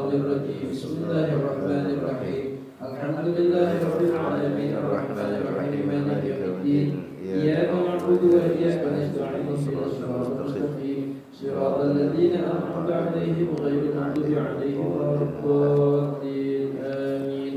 الشيطان الرجيم. بسم الله الرحمن الرحيم. الحمد لله رب العالمين الرحمن الرحيم مالك يوم الدين. إياك نعبد وإياك نستعين اهدنا الصراط المستقيم صراط الذين أنعمت عليهم غير المغضوب عليهم ولا الضالين آمين.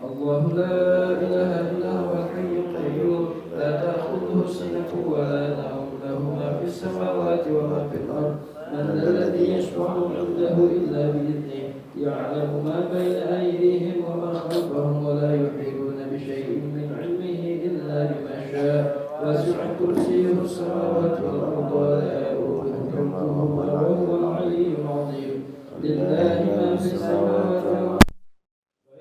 الله لا إله إلا هو الحي القيوم لا تأخذه سنة ولا نوم له ما في السماوات وما في الأرض من ذا الذي يشفع عنده إلا بإذنه يعلم ما بين أيديهم وما خلفهم ولا يحيطون بشيء من علمه إلا بما شاء وسع كرسيه السماوات والأرض ولا يؤوده حفظهما وهو العلي العظيم. لله ما في السماوات والأرض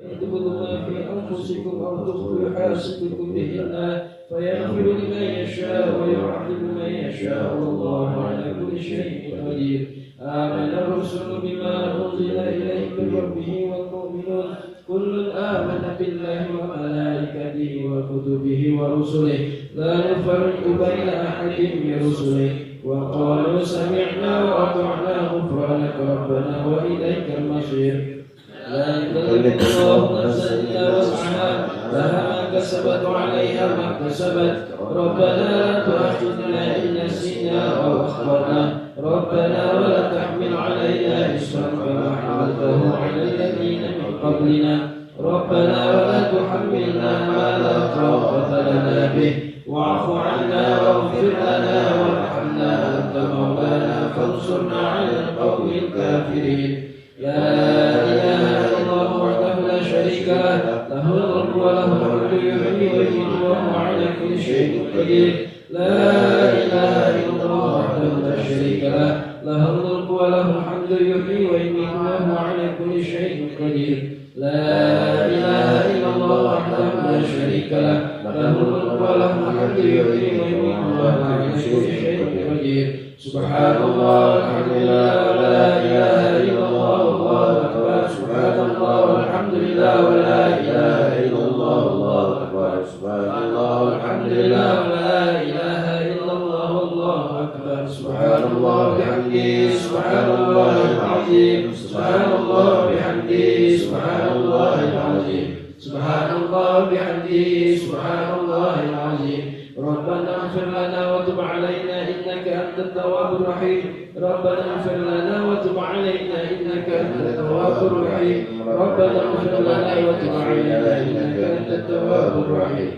وإن تبدوا ما في أنفسكم أو تخفوا يحاسبكم به الله فيغفر لمن يشاء ويعذب من يشاء والله على كل شيء قدير. آمن الرسل بما أنزل إليه من ربه والمؤمنون كل آمن بالله وملائكته وكتبه ورسله لا نفرق بين أحد من رسله وقالوا سمعنا وأطعنا غفرانك ربنا وإليك المصير. لا يكلف الله نفسا إلا وسعها لها ما كسبت وعليها ما اكتسبت ربنا لا تؤاخذنا إن نسينا أو أخطأنا ربنا ولا تحمل علينا إصرا كما حملته على الذين من قبلنا ربنا ولا تحملنا ما لا طاقة لنا به واعف عنا واغفر لنا وارحمنا أنت مولانا فانصرنا على القوم الكافرين. لا إله إلا الله وحده لا شريك له له الملك وله الحمد يحيي ويميت وهو على كل شيء قدير. لا إله إلا الله وحده لا شريك له له الملك وله الحمد يحيي ويميت وهو على كل شيء قدير. لا إله إلا الله وحده لا شريك له له الملك وله الحمد يحيي ويميت وهو على كل شيء قدير. سبحان الله والحمد لله ولا إله إلا الله والله أكبر. سبحان الله والحمد لله ولا إله إلا الله والله أكبر. سبحان الله والحمد لله ولا إله إلا الله والله أكبر. سبحان الله بحمده سبحان الله العظيم. سبحان الله بحمده سبحان الله العظيم. سبحان الله بحمده سبحان الله العظيم. ربنا اغفر لنا وتب علينا إنك أنت التواب الرحيم. ربنا اغفر لنا وتب علينا إنك أنت التواب الرحيم. ربنا اغفر لنا وتب علينا إنك أنت التواب الرحيم.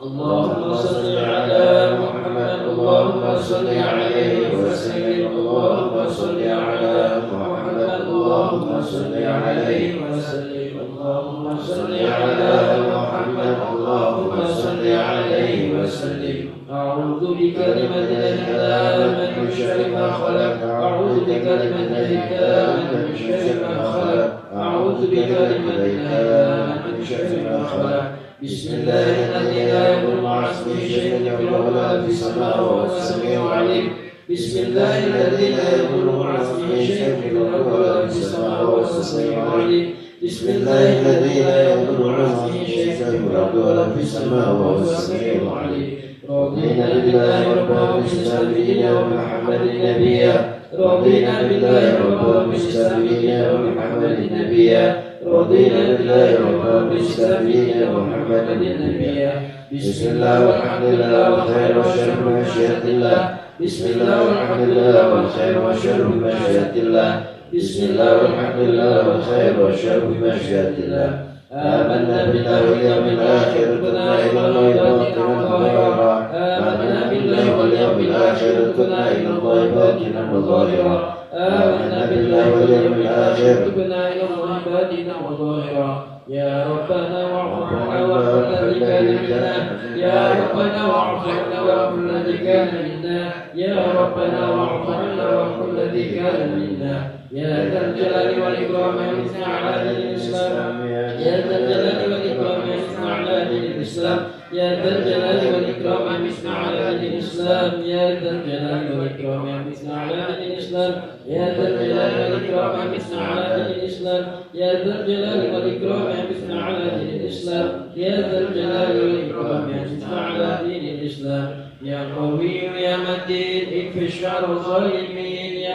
اللهم صل على محمد اللهم صل عليه وسلم. اللهم صل على محمد اللهم صل عليه وسلم. اللهم صل على محمد اللهم صل عليه وسلم. أعوذ بكلمة التامة من شر ما خلق. أعوذ بكلمة التامة من شر ما خلق. أعوذ بكلمة التامة من شر ما خلق. بسم الله الذي لا يضر مع اسمه شيء في الأرض ولا في السماء وهو السميع العليم. بسم الله الذي لا يضر مع اسمه شيء في الأرض ولا في السماء وهو السميع العليم. بسم الله الذي لا يضر مع اسمه شيء في الأرض ولا في السماء وهو السميع العليم. رضينا بالله ربا وبالإسلام دينا وبمحمد نبيا. رضينا بالله ربا وبالإسلام دينا وبمحمد نبيا. رضينا بالله ربا وبالإسلام دينا وبمحمد نبيا. بسم الله والحمد لله والخير والشر بمشيئة الله. بسم الله والحمد لله والخير والشر بمشيئة الله. بسم الله والحمد لله والخير والشر بمشيئة الله. آمنا بالله واليوم الآخر كنا إلى الله باطنا وظاهرا. آمنا بالله واليوم الآخر كنا إلى الله باطنا وظاهرا. آمنا بالله واليوم الآخر كنا إلى الله باطنا وظاهرا. يا ربنا واعف عنا وكل الذي كان منا. يا ربنا واعف عنا وكل الذي كان منا. يا ربنا واعف عنا وكل الذي كان منا. يا ذا الجلال والإكرام أمسنا على دين الإسلام. يا ذا الجلال والإكرام أمسنا على دين الإسلام. يا ذا الجلال والإكرام أمسنا على دين الإسلام. يا ذا الجلال والإكرام أمسنا على دين الإسلام. يا ذا الجلال والإكرام أمسنا على دين الإسلام. يا ذا الجلال والإكرام أمسنا على دين الإسلام. يا ذا الجلال والإكرام أمسنا على دين الإسلام. يا قوي يا متين اكفي شر الظالمين. يا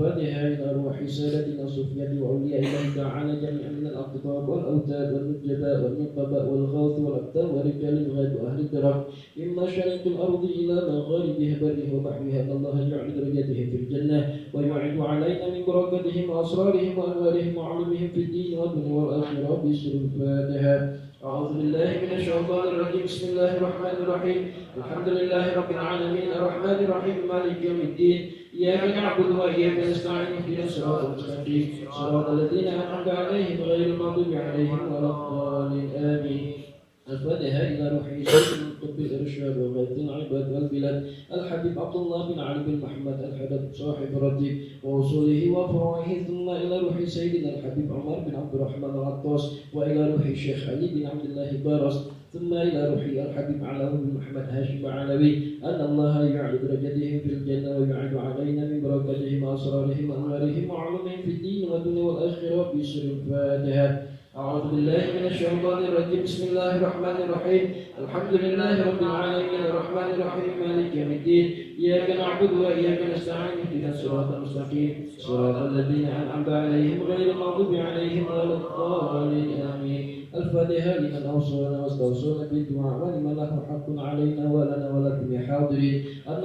الفاتحة إلى روح سادتنا الصوفية وأولياء الله تعالى جميعا من الأقطاب والأوتاد والنجباء والنقباء والغوث والأبطال ورجال الغيب وأهل الدرب من مشارق الأرض إلى مغاربها برها وبحرها أن الله يجعل درجاتهم في الجنة ويعد علينا من بركاتهم وأسرارهم وأنوارهم وعلومهم في الدين والدنيا والآخرة بسر الفاتحة. أعوذ بالله من الشيطان الرجيم. بسم الله الرحمن الرحيم. الحمد لله رب العالمين الرحمن الرحيم مالك يوم الدين إياك نعبد وإياك نستعين اهدنا الصراط المستقيم صراط الذين أنعمت عليهم غير المغضوب عليهم ولا الضالين آمين. الفاتحة إلى روح سيد القطب الإرشاد وغيث العباد والبلاد الحبيب عبد الله بن علي بن محمد الحدث صاحب الرتيب ووصوله وفروعه ثم إلى روح سيدنا الحبيب عمر بن عبد الرحمن العطاس وإلى روح الشيخ علي بن عبد الله بارس ثم إلى روح الحبيب علوي بن محمد هاشم علوي أن الله يعلي درجتهم في الجنة ويعد علينا من بركاتهم وأسرارهم وأنوارهم وعلومهم في الدين والدنيا والآخرة بسر الفاتحة. أعوذ بالله من الشيطان الرجيم. بسم الله الرحمن الرحيم. الحمد لله رب العالمين الرحمن الرحيم مالك يوم الدين إياك نعبد وإياك نستعين اهدنا الصراط المستقيم صراط الذين أنعمت عليهم غير المغضوب عليهم ولا الضالين آمين. الفاتحة لمن أوصانا واستوصانا بالدعاء ولمن له حق علينا ولنا ولكم يا حاضرين أن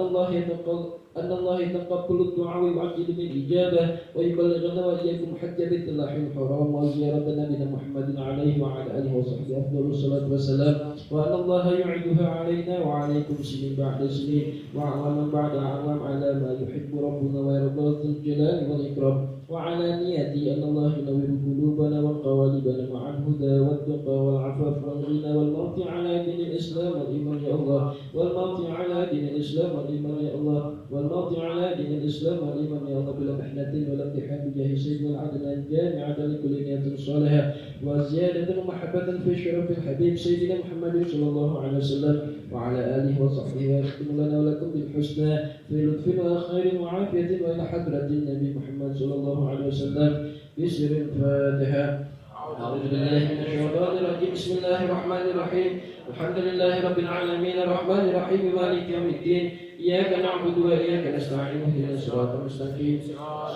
الله يتقبل الدعاء ويعجل بالإجابة ويبلغنا وإياكم حج بيت الله الحرام وزيارة نبينا محمد عليه وعلى آله وصحبه أفضل الصلاة والسلام وأن الله يعيدها علينا وعليكم سنين بعد سنين وأعواما بعد أعوام على ما يحب ربنا ويرضى ذو الجلال والإكرام وعلى نيتي أن الله ينور قلوبنا وقوالبنا مع الهدى والتقى والعفاف والغنى والموت على دين الإسلام والإيمان يا الله والموت على دين الإسلام والإيمان يا الله والموت على دين الإسلام والإيمان يا الله بلا محنة ولا امتحان بجاه سيدنا العدنان جامعة لكل نية صالحة وزيادة ومحبة في شرف الحبيب سيدنا محمد صلى الله عليه وسلم وعلى آله وصحبه ويختم لنا ولكم بالحسنى في لطف وخير وعافية وإلى حضرة النبي محمد صلى الله عليه وسلم بسر الفاتحة. أعوذ بالله من الشيطان الرجيم. بسم الله الرحمن الرحيم. الحمد لله رب العالمين الرحمن الرحيم مالك يوم الدين إياك نعبد وإياك نستعين اهدنا الصراط المستقيم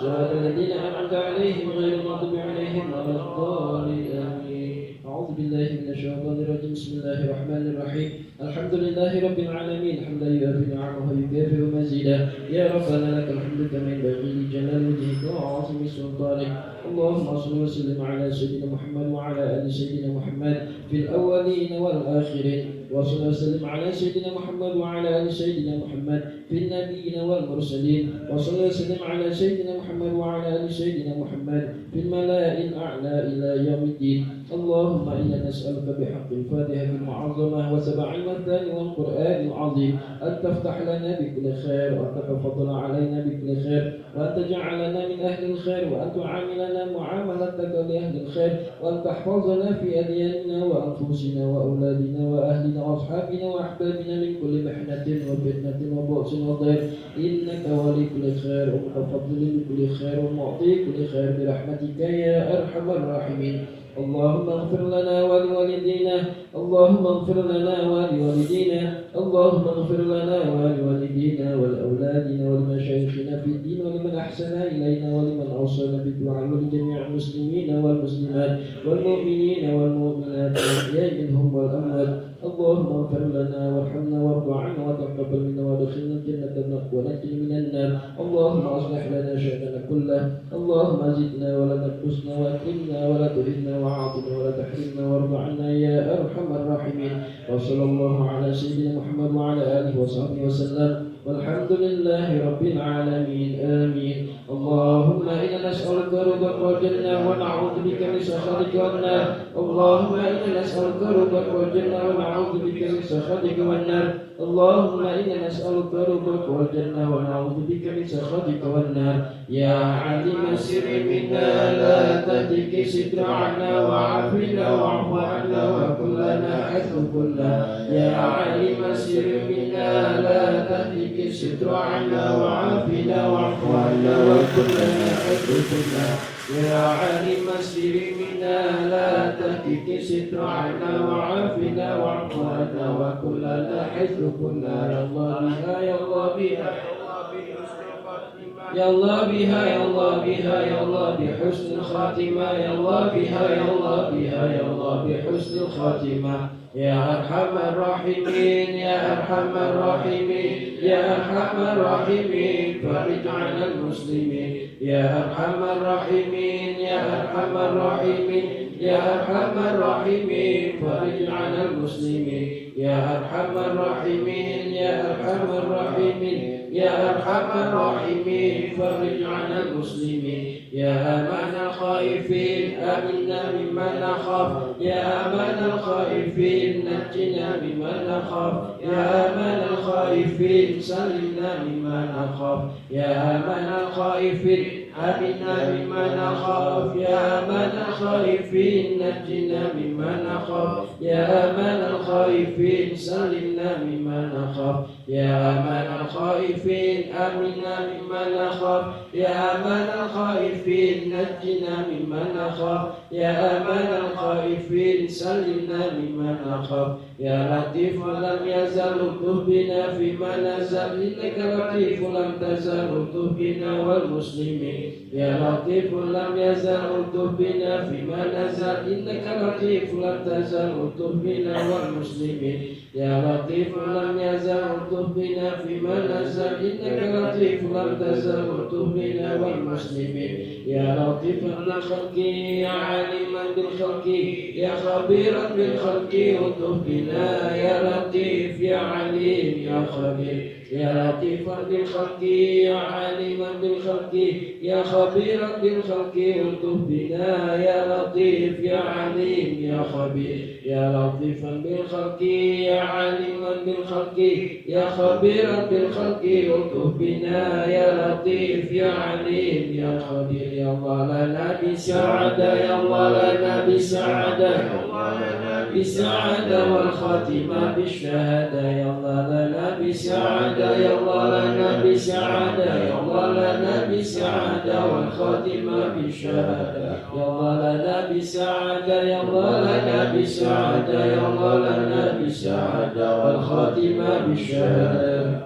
صراط الذين أنعمت عليهم غير المغضوب عليهم ولا الضالين آمين. أعوذ بالله من الشيطان الرجيم. بسم الله الرحمن الرحيم. الحمد لله رب العالمين حمدا يوافي نعمه ويكافئ مزيدا يا ربنا لك الحمد كما ينبغي لجلال وجهك وعظيم سلطانك. اللهم صل وسلم على سيدنا محمد وعلى آل سيدنا محمد في الأولين والآخرين وصل وسلم على سيدنا محمد وعلى آل سيدنا محمد في النبيين والمرسلين وصل وسلم على سيدنا محمد وعلى آل سيدنا محمد في الملائكة الأعلى إلى يوم الدين. اللهم إنا نسألك بحق الفاتحة المعظمة وسبع المثاني والقرآن العظيم أن تفتح لنا بكل خير وأن تتفضل علينا بكل خير وأن تجعلنا من أهل الخير وأن تعاملنا معاملتك لأهل الخير وأن تحفظنا في أدياننا وأنفسنا وأولادنا وأهلنا وأصحابنا وأحبابنا من كل محنة وفتنة وبؤس وضير إنك ولي كل خير ومتفضل بكل خير ومعطي كل خير برحمتك يا أرحم الراحمين. اللهم اغفر لنا ولوالدينا اللهم اغفر لنا ولوالدينا اللهم اغفر لنا ولوالدينا ولأولادنا ولمشايخنا في الدين ولمن أحسن إلينا ولمن أوصانا بالدعاء ولجميع المسلمين والمسلمات والمؤمنين والمؤمنات الأحياء منهم والأموات. اللهم اغفر لنا وارحمنا وارض عنا وتقبل منا وادخلنا الجنة ونجنا من النار. اللهم اصلح لنا شأننا كله. اللهم زدنا ولا تنقصنا واكرمنا ولا تهنا وعاطنا ولا تحرمنا وارض عنا يا ارحم الراحمين. وصلى الله على سيدنا محمد وعلى اله وصحبه وسلم والحمد لله رب العالمين آمين. اللهم إنا نسألك رضاك والجنة ونعوذ بك من سخطك والنار. اللهم إنا نسألك رضاك والجنة ونعوذ بك من سخطك والنار. اللهم إنا نسألك رضاك والجنة ونعوذ بك من سخطك والنار. يا عليم السر منا لا تهتك ستر عنا وعافنا واعف عنا وكلنا حيث كنا. يا عليم السر منا لا تهتك ستر عنا وعافنا واعف عنا وكلنا حيث كنا. يا عليم السر منا لا تهتك ستر عنا وعافنا واعف عنا وكلنا حيث كنا. يا الله بها يا الله بها يا الله بحسن خاتمة يا الله بها يا الله بها يا الله بحسن الخاتمة يا الله بها يا الله بها يا الله بحسن الخاتمة يا أرحم الراحمين يا أرحم الراحمين يا أرحم الراحمين فرج عن المسلمين يا أرحم الراحمين يا أرحم الراحمين يا أرحم الراحمين فرج عن المسلمين يا أرحم الراحمين يا أرحم الراحمين يا أرحم الراحمين فرج عن المسلمين يا أمان الخائفين آمنا ممن نخاف يا أمان الخائفين نجنا ممن نخاف يا أمان الخائفين سلمنا ممن نخاف يا أمان الخائفين آمنا ممن نخاف يا أمان الخائفين نجنا ممن نخاف يا أمان الخائفين سلمنا ممن نخاف يا أمان الخائفين آمنا ممن نخاف يا أمان الخائفين نجنا ممن نخاف يا أمان الخائفين سلمنا ممن نخاف يا لطيف لم يزل لطف بنا فيما نزل إنك لطيف لم تزل لطف بنا والمسلمين يا لطيف لم يزل لطف بنا فيما نزل إنك لطيف لم تزل لطف بنا والمسلمين يا لطيف لم يزل لطف بنا فيما نزل إنك لطيف لم تزل لطف بنا والمسلمين يا لطيفا بالخلق يا عالما بالخلق يا خبيرا بالخلق لطف بنا يا لطيف يا عليم يا خبير يا لطيفا بالخلق يا عالما بالخلق يا خبيرا بالخلق لطف بنا يا لطيف يا عليم يا خبير يا لطيفا بالخلق يا عالما بالخلق يا خبيرا بالخلق لطف بنا يا لطيف يا عليم يا خبير يا الله لنا بسعادة يا الله لنا بسعادة يا الله لنا بسعادة والخاتمة بالشهادة يا الله لنا بسعادة يا الله لنا بسعادة يا الله لنا بسعادة والخاتمة بالشهادة يا الله لنا بسعادة يا الله لنا بسعادة يا الله لنا بسعادة والخاتمة بالشهادة.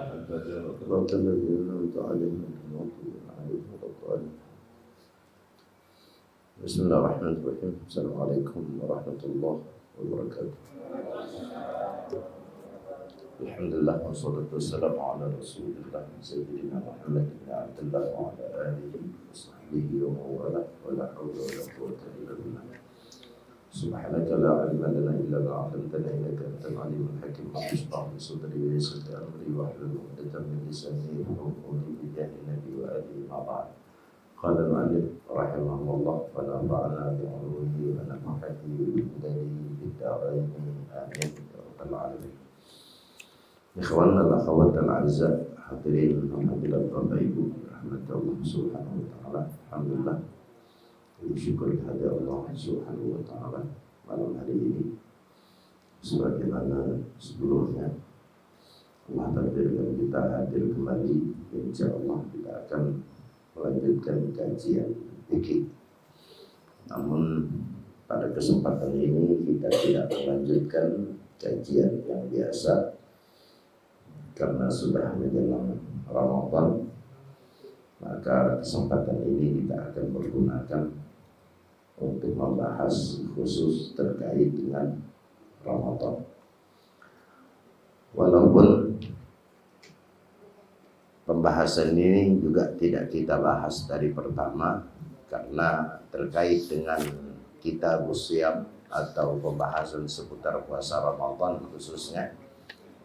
بسم الله الرحمن الرحيم. السلام عليكم ورحمة الله وبركاته. الحمد لله والصلاة والسلام على رسول الله سيدنا محمد بن عبد الله وعلى آله وصحبه ومن والاه ولا حول ولا قوة إلا بالله. سبحانك لا علم لنا إلا ما علمتنا إنك أنت العليم الحكيم. رب اشرح لي صدري ويسر لي أمري واحلل عقدة من لساني يفقهوا قولي بجاه النبي وآله ما بعد. قال المؤلف رحمه الله ونفعنا بعلومه ونفعته بهديه بالدارين آمين يا رب العالمين. Ikhwan dan akhwat dan azza hadirin hadirat Bapak Ibu rahmat Allah subhanahu wa ta'ala. Alhamdulillah, bersyukur kepada Allah subhanahu wa ta'ala malam hari ini sebagaimana sebelumnya Allah takdirkan kita hadir kembali. InsyaAllah kita akan melanjutkan kajian fikih. Namun pada kesempatan ini kita tidak melanjutkan kajian yang biasa karena sudah menjelang Ramadan. Maka kesempatan ini kita akan pergunakan untuk membahas khusus terkait dengan Ramadan. Walaupun pembahasan ini juga tidak kita bahas dari pertama karena terkait dengan kitab Siyam atau pembahasan seputar puasa Ramadan khususnya.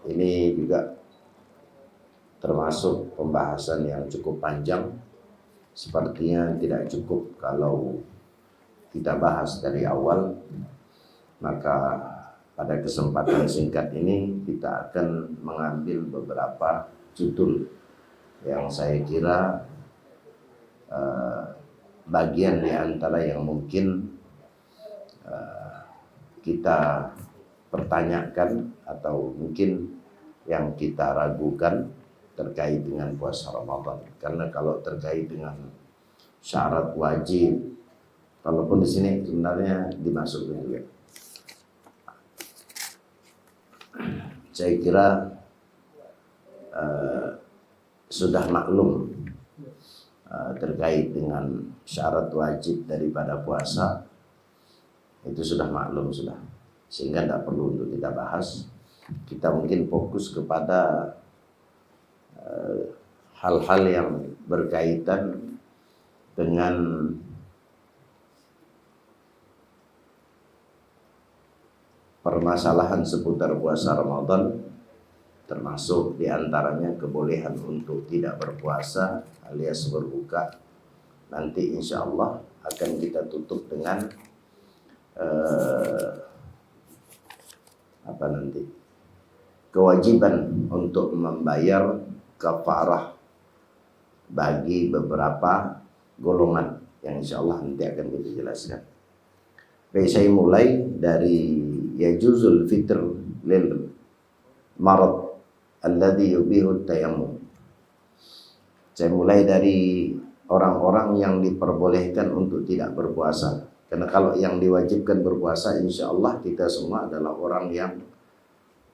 Ini juga termasuk pembahasan yang cukup panjang. Sepertinya tidak cukup kalau kita bahas dari awal. Maka pada kesempatan singkat ini kita akan mengambil beberapa judul yang saya kira bagian di antara yang mungkin kita pertanyakan atau mungkin yang kita ragukan terkait dengan puasa Ramadan. Karena kalau terkait dengan syarat wajib, walaupun di sini sebenarnya dimasukkan juga, saya kira sudah maklum terkait dengan syarat wajib daripada puasa itu sudah maklum sudah, sehingga tidak perlu untuk kita bahas. Kita mungkin fokus kepada hal-hal yang berkaitan dengan permasalahan seputar puasa Ramadan, termasuk diantaranya kebolehan untuk tidak berpuasa alias berbuka. Nanti insya Allah akan kita tutup dengan kewajiban untuk membayar kafarah bagi beberapa golongan yang insya Allah nanti akan kita jelaskan. Baik, saya mulai dari yajuzul fitr lil marad alladhi yubihu tayammum. Saya mulai dari orang-orang yang diperbolehkan untuk tidak berpuasa. Karena kalau yang diwajibkan berpuasa, insya Allah kita semua adalah orang yang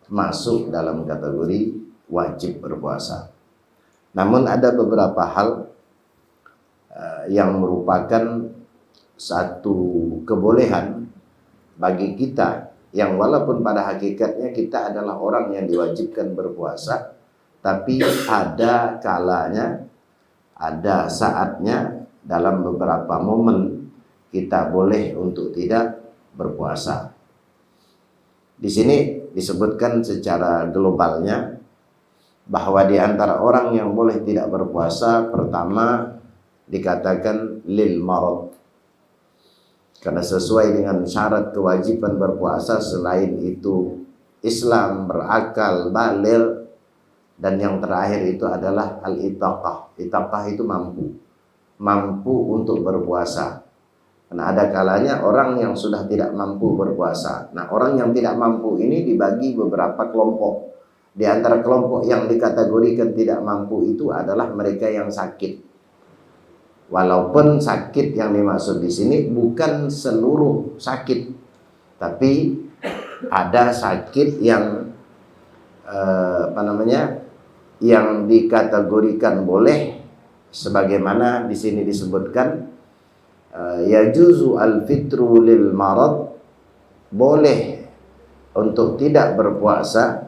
masuk dalam kategori wajib berpuasa. Namun ada beberapa hal yang merupakan satu kebolehan bagi kita, yang walaupun pada hakikatnya kita adalah orang yang diwajibkan berpuasa, tapi ada kalanya, ada saatnya dalam beberapa momen kita boleh untuk tidak berpuasa. Di sini disebutkan secara globalnya bahwa di antara orang yang boleh tidak berpuasa, pertama dikatakan lil marad, karena sesuai dengan syarat kewajiban berpuasa selain itu Islam, berakal, baligh, dan yang terakhir itu adalah al-itaqah. Itaqah itu mampu untuk berpuasa. Karena ada kalanya orang yang sudah tidak mampu berpuasa. Nah, orang yang tidak mampu ini dibagi beberapa kelompok. Di antara kelompok yang dikategorikan tidak mampu itu adalah mereka yang sakit. Walaupun sakit yang dimaksud di sini bukan seluruh sakit, tapi ada sakit yang yang dikategorikan boleh, sebagaimana di sini disebutkan yajuzu al-fitru lil marad, boleh untuk tidak berpuasa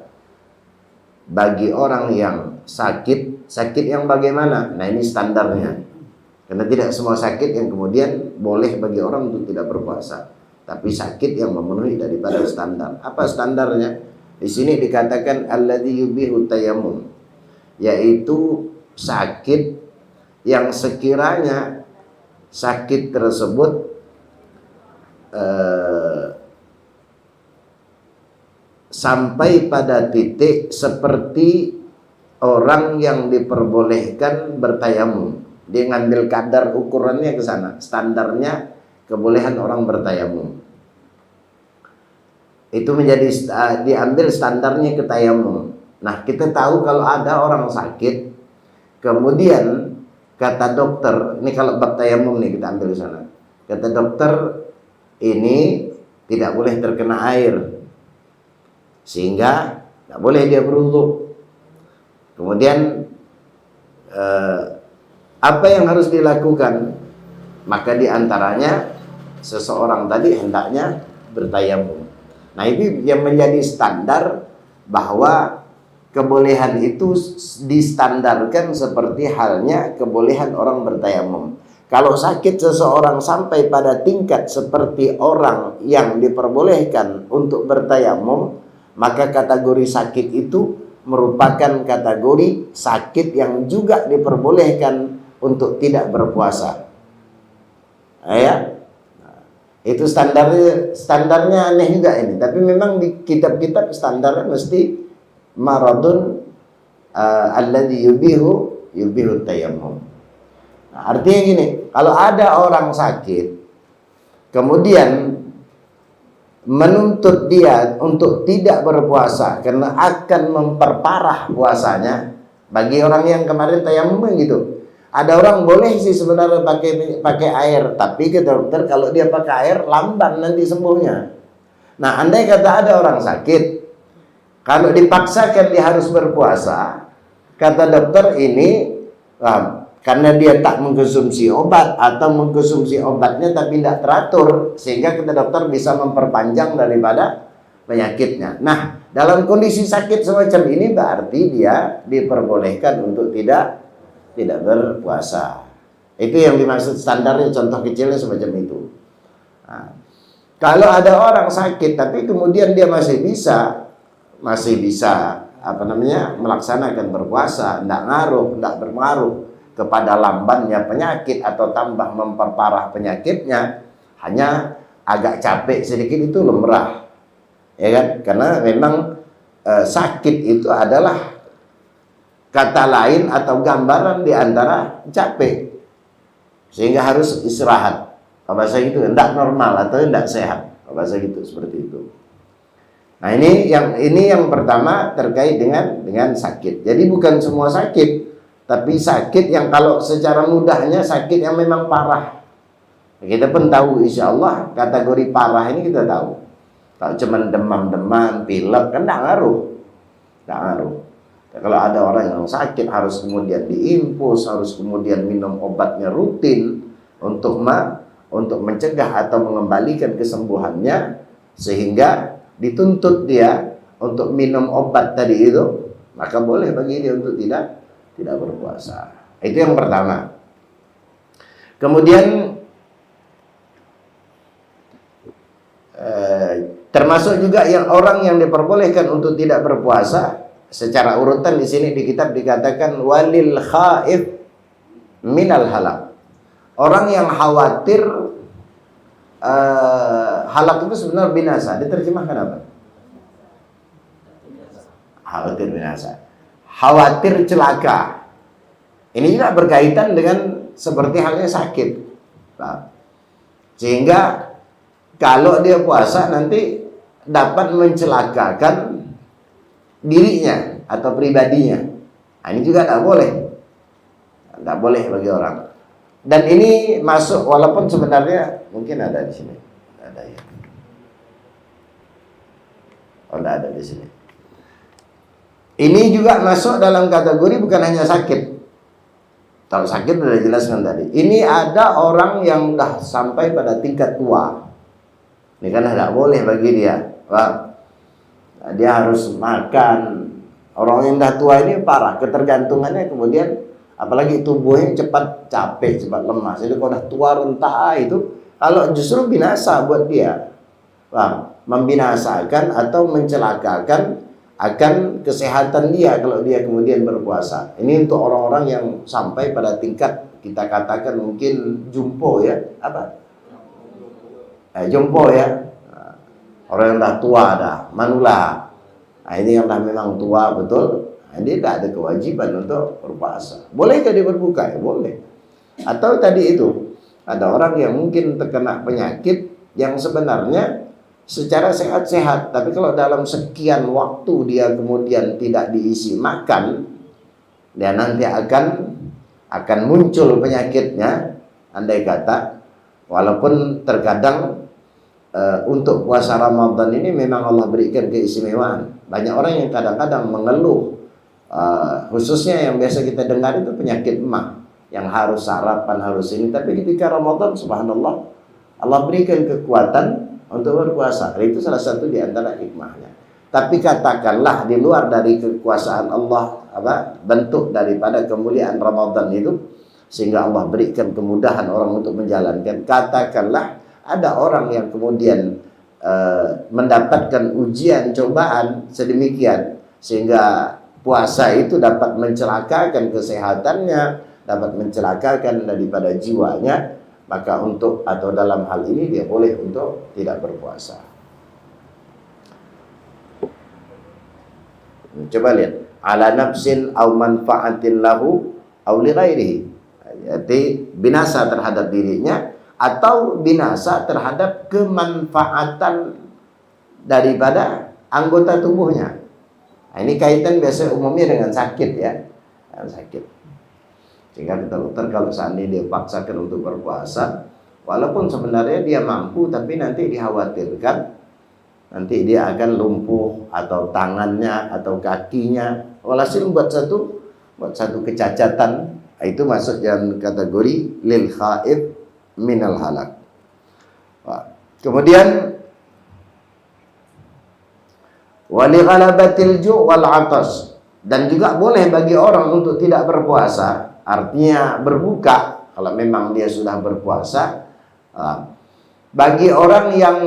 bagi orang yang sakit. Sakit yang bagaimana? Nah, ini standarnya. Karena tidak semua sakit yang kemudian boleh bagi orang untuk tidak berpuasa, tapi sakit yang memenuhi daripada standar. Apa standarnya? Di sini dikatakan alladzi yubihu tayammum, yaitu sakit yang sekiranya sakit tersebut sampai pada titik seperti orang yang diperbolehkan bertayamum. Dia ngambil kadar ukurannya ke sana, standarnya kebolehan orang bertayamum. Itu menjadi diambil standarnya ke tayamum. Nah, kita tahu kalau ada orang sakit, kemudian kata dokter, ini kalau bab tayamum nih kita ambil di sana. Kata dokter, ini tidak boleh terkena air, sehingga tidak boleh dia berwudu. Kemudian apa yang harus dilakukan? Maka diantaranya seseorang tadi hendaknya bertayamum. Nah, ini yang menjadi standar bahwa kebolehan itu distandarkan seperti halnya kebolehan orang bertayamum. Kalau sakit seseorang sampai pada tingkat seperti orang yang diperbolehkan untuk bertayamum, maka kategori sakit itu merupakan kategori sakit yang juga diperbolehkan untuk tidak berpuasa. Ya, itu standarnya aneh juga ini. Tapi memang di kitab-kitab standarnya mesti maradun alladhi yubihu tayammum. Nah, artinya gini, kalau ada orang sakit kemudian menuntut dia untuk tidak berpuasa karena akan memperparah puasanya, bagi orang yang kemarin tayamum gitu. Ada orang boleh sih sebenarnya pakai air, tapi ke dokter kalau dia pakai air lamban nanti sembuhnya. Nah, andai kata ada orang sakit, kalau dipaksakan dia harus berpuasa, kata dokter ini karena dia tak mengkonsumsi obat atau mengkonsumsi obatnya tapi tidak teratur, sehingga kata dokter bisa memperpanjang daripada penyakitnya. Nah, dalam kondisi sakit semacam ini berarti dia diperbolehkan untuk tidak berpuasa. Itu yang dimaksud standarnya, contoh kecilnya semacam itu. Nah, kalau ada orang sakit tapi kemudian dia masih bisa melaksanakan berpuasa, tidak berpengaruh kepada lambannya penyakit atau tambah memperparah penyakitnya, hanya agak capek sedikit, itu lumrah, ya kan? Karena memang sakit itu adalah kata lain atau gambaran di antara capek, sehingga harus istirahat. Bahasa gitu, tidak normal atau tidak sehat, bahasa gitu, seperti itu. Nah, ini yang pertama terkait dengan sakit. Jadi bukan semua sakit, tapi sakit yang kalau secara mudahnya sakit yang memang parah. Kita pun tahu, insya Allah kategori parah ini kita tahu. Kalau cuma demam-demam, pilek, kan tidak ngaruh. Kalau ada orang yang sakit harus kemudian diinfus, harus kemudian minum obatnya rutin untuk mencegah atau mengembalikan kesembuhannya, sehingga dituntut dia untuk minum obat tadi itu, maka boleh bagi dia untuk tidak berpuasa. Itu yang pertama. Kemudian termasuk juga orang yang diperbolehkan untuk tidak berpuasa secara urutan di sini di kitab dikatakan walil khaif minal halak. Orang yang khawatir halak itu sebenarnya binasa. Diterjemahkan apa? Khawatir binasa. Khawatir celaka. Ini juga berkaitan dengan seperti halnya sakit. Nah, sehingga kalau dia puasa nanti dapat mencelakakan dirinya atau pribadinya. Nah, ini juga tidak boleh bagi orang. Dan ini masuk, walaupun sebenarnya mungkin ada di sini, ada ya. Oh, tidak ada di sini. Ini juga masuk dalam kategori bukan hanya sakit. Kalau sakit sudah jelaskan tadi. Ini ada orang yang sudah sampai pada tingkat tua. Ini kan tidak boleh bagi dia. Wah, dia harus makan. Orang yang dah tua ini parah ketergantungannya, kemudian apalagi tubuhnya cepat capek, cepat lemas. Jadi kalau dah tua renta itu, kalau justru binasa buat dia. Wah, membinasakan atau mencelakakan akan kesehatan dia kalau dia kemudian berpuasa. Ini untuk orang-orang yang sampai pada tingkat kita katakan mungkin jumpo ya, apa? Jompo ya. Orang yang dah tua dah, manula. Nah, ini yang dah memang tua betul. Nah, dia tak ada kewajiban untuk berpuasa. Boleh jadi berbuka? Ya boleh. Atau tadi itu, ada orang yang mungkin terkena penyakit yang sebenarnya secara sehat-sehat, tapi kalau dalam sekian waktu dia kemudian tidak diisi makan, dia nanti akan muncul penyakitnya. Andai kata, walaupun terkadang untuk puasa Ramadan ini memang Allah berikan keistimewaan. Banyak orang yang kadang-kadang mengeluh, khususnya yang biasa kita dengar itu penyakit emah, yang harus sarapan, harus ini. Tapi ketika Ramadan, subhanallah, Allah berikan kekuatan untuk berpuasa. Itu salah satu di antara hikmahnya. Tapi katakanlah di luar dari kekuasaan Allah, bentuk daripada kemuliaan Ramadan itu, sehingga Allah berikan kemudahan orang untuk menjalankan. Katakanlah ada orang yang kemudian mendapatkan ujian, cobaan sedemikian, sehingga puasa itu dapat mencelakakan kesehatannya, dapat mencelakakan daripada jiwanya, maka dalam hal ini dia boleh untuk tidak berpuasa. Coba lihat, ala nafsin au manfaatin lahu au li ghairihi. Jadi binasa terhadap dirinya atau binasa terhadap kemanfaatan daripada anggota tubuhnya. Nah, ini kaitan biasa umumnya dengan sakit ya, sakit. Sehingga dokter kalau seandainya dia paksakan untuk berpuasa, walaupun sebenarnya dia mampu, tapi nanti dikhawatirkan nanti dia akan lumpuh atau tangannya atau kakinya, walhasil buat satu kecacatan Itu masuk dalam kategori lil khaib minal halak. Kemudian wali ghalabatil ju' wal atas, dan juga boleh bagi orang untuk tidak berpuasa, artinya berbuka kalau memang dia sudah berpuasa. Bagi orang yang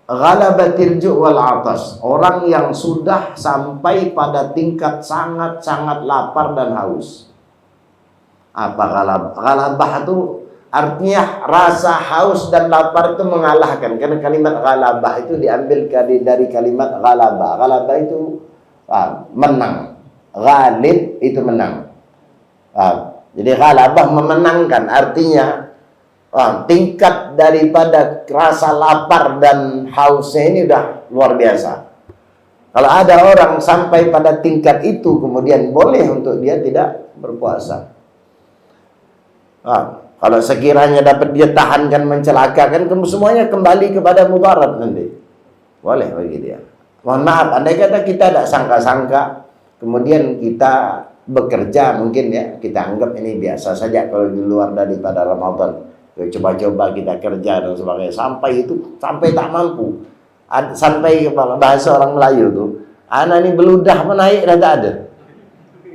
ghalabatil ju' wal atas, orang yang sudah sampai pada tingkat sangat-sangat lapar dan haus. Apa ghalabah itu? Artinya rasa haus dan lapar itu mengalahkan. Karena kalimat ghalabah itu diambil dari kalimat ghalabah. Ghalabah itu menang. Ghalib itu menang. Jadi ghalabah memenangkan. Artinya tingkat daripada rasa lapar dan hausnya ini udah luar biasa. Kalau ada orang sampai pada tingkat itu, kemudian boleh untuk dia tidak berpuasa. Kalau sekiranya dapat dia tahankan, mencelakakan, semuanya kembali kepada mudarat nanti. Boleh bagi dia. Mohon maaf, andai kata kita tidak sangka-sangka, kemudian kita bekerja, mungkin ya, kita anggap ini biasa saja kalau di luar daripada Ramadan. Coba-coba kita kerja dan sebagainya. Sampai tak mampu. Sampai bahasa orang Melayu tuh, anak ini beludah menaik dan tak ada.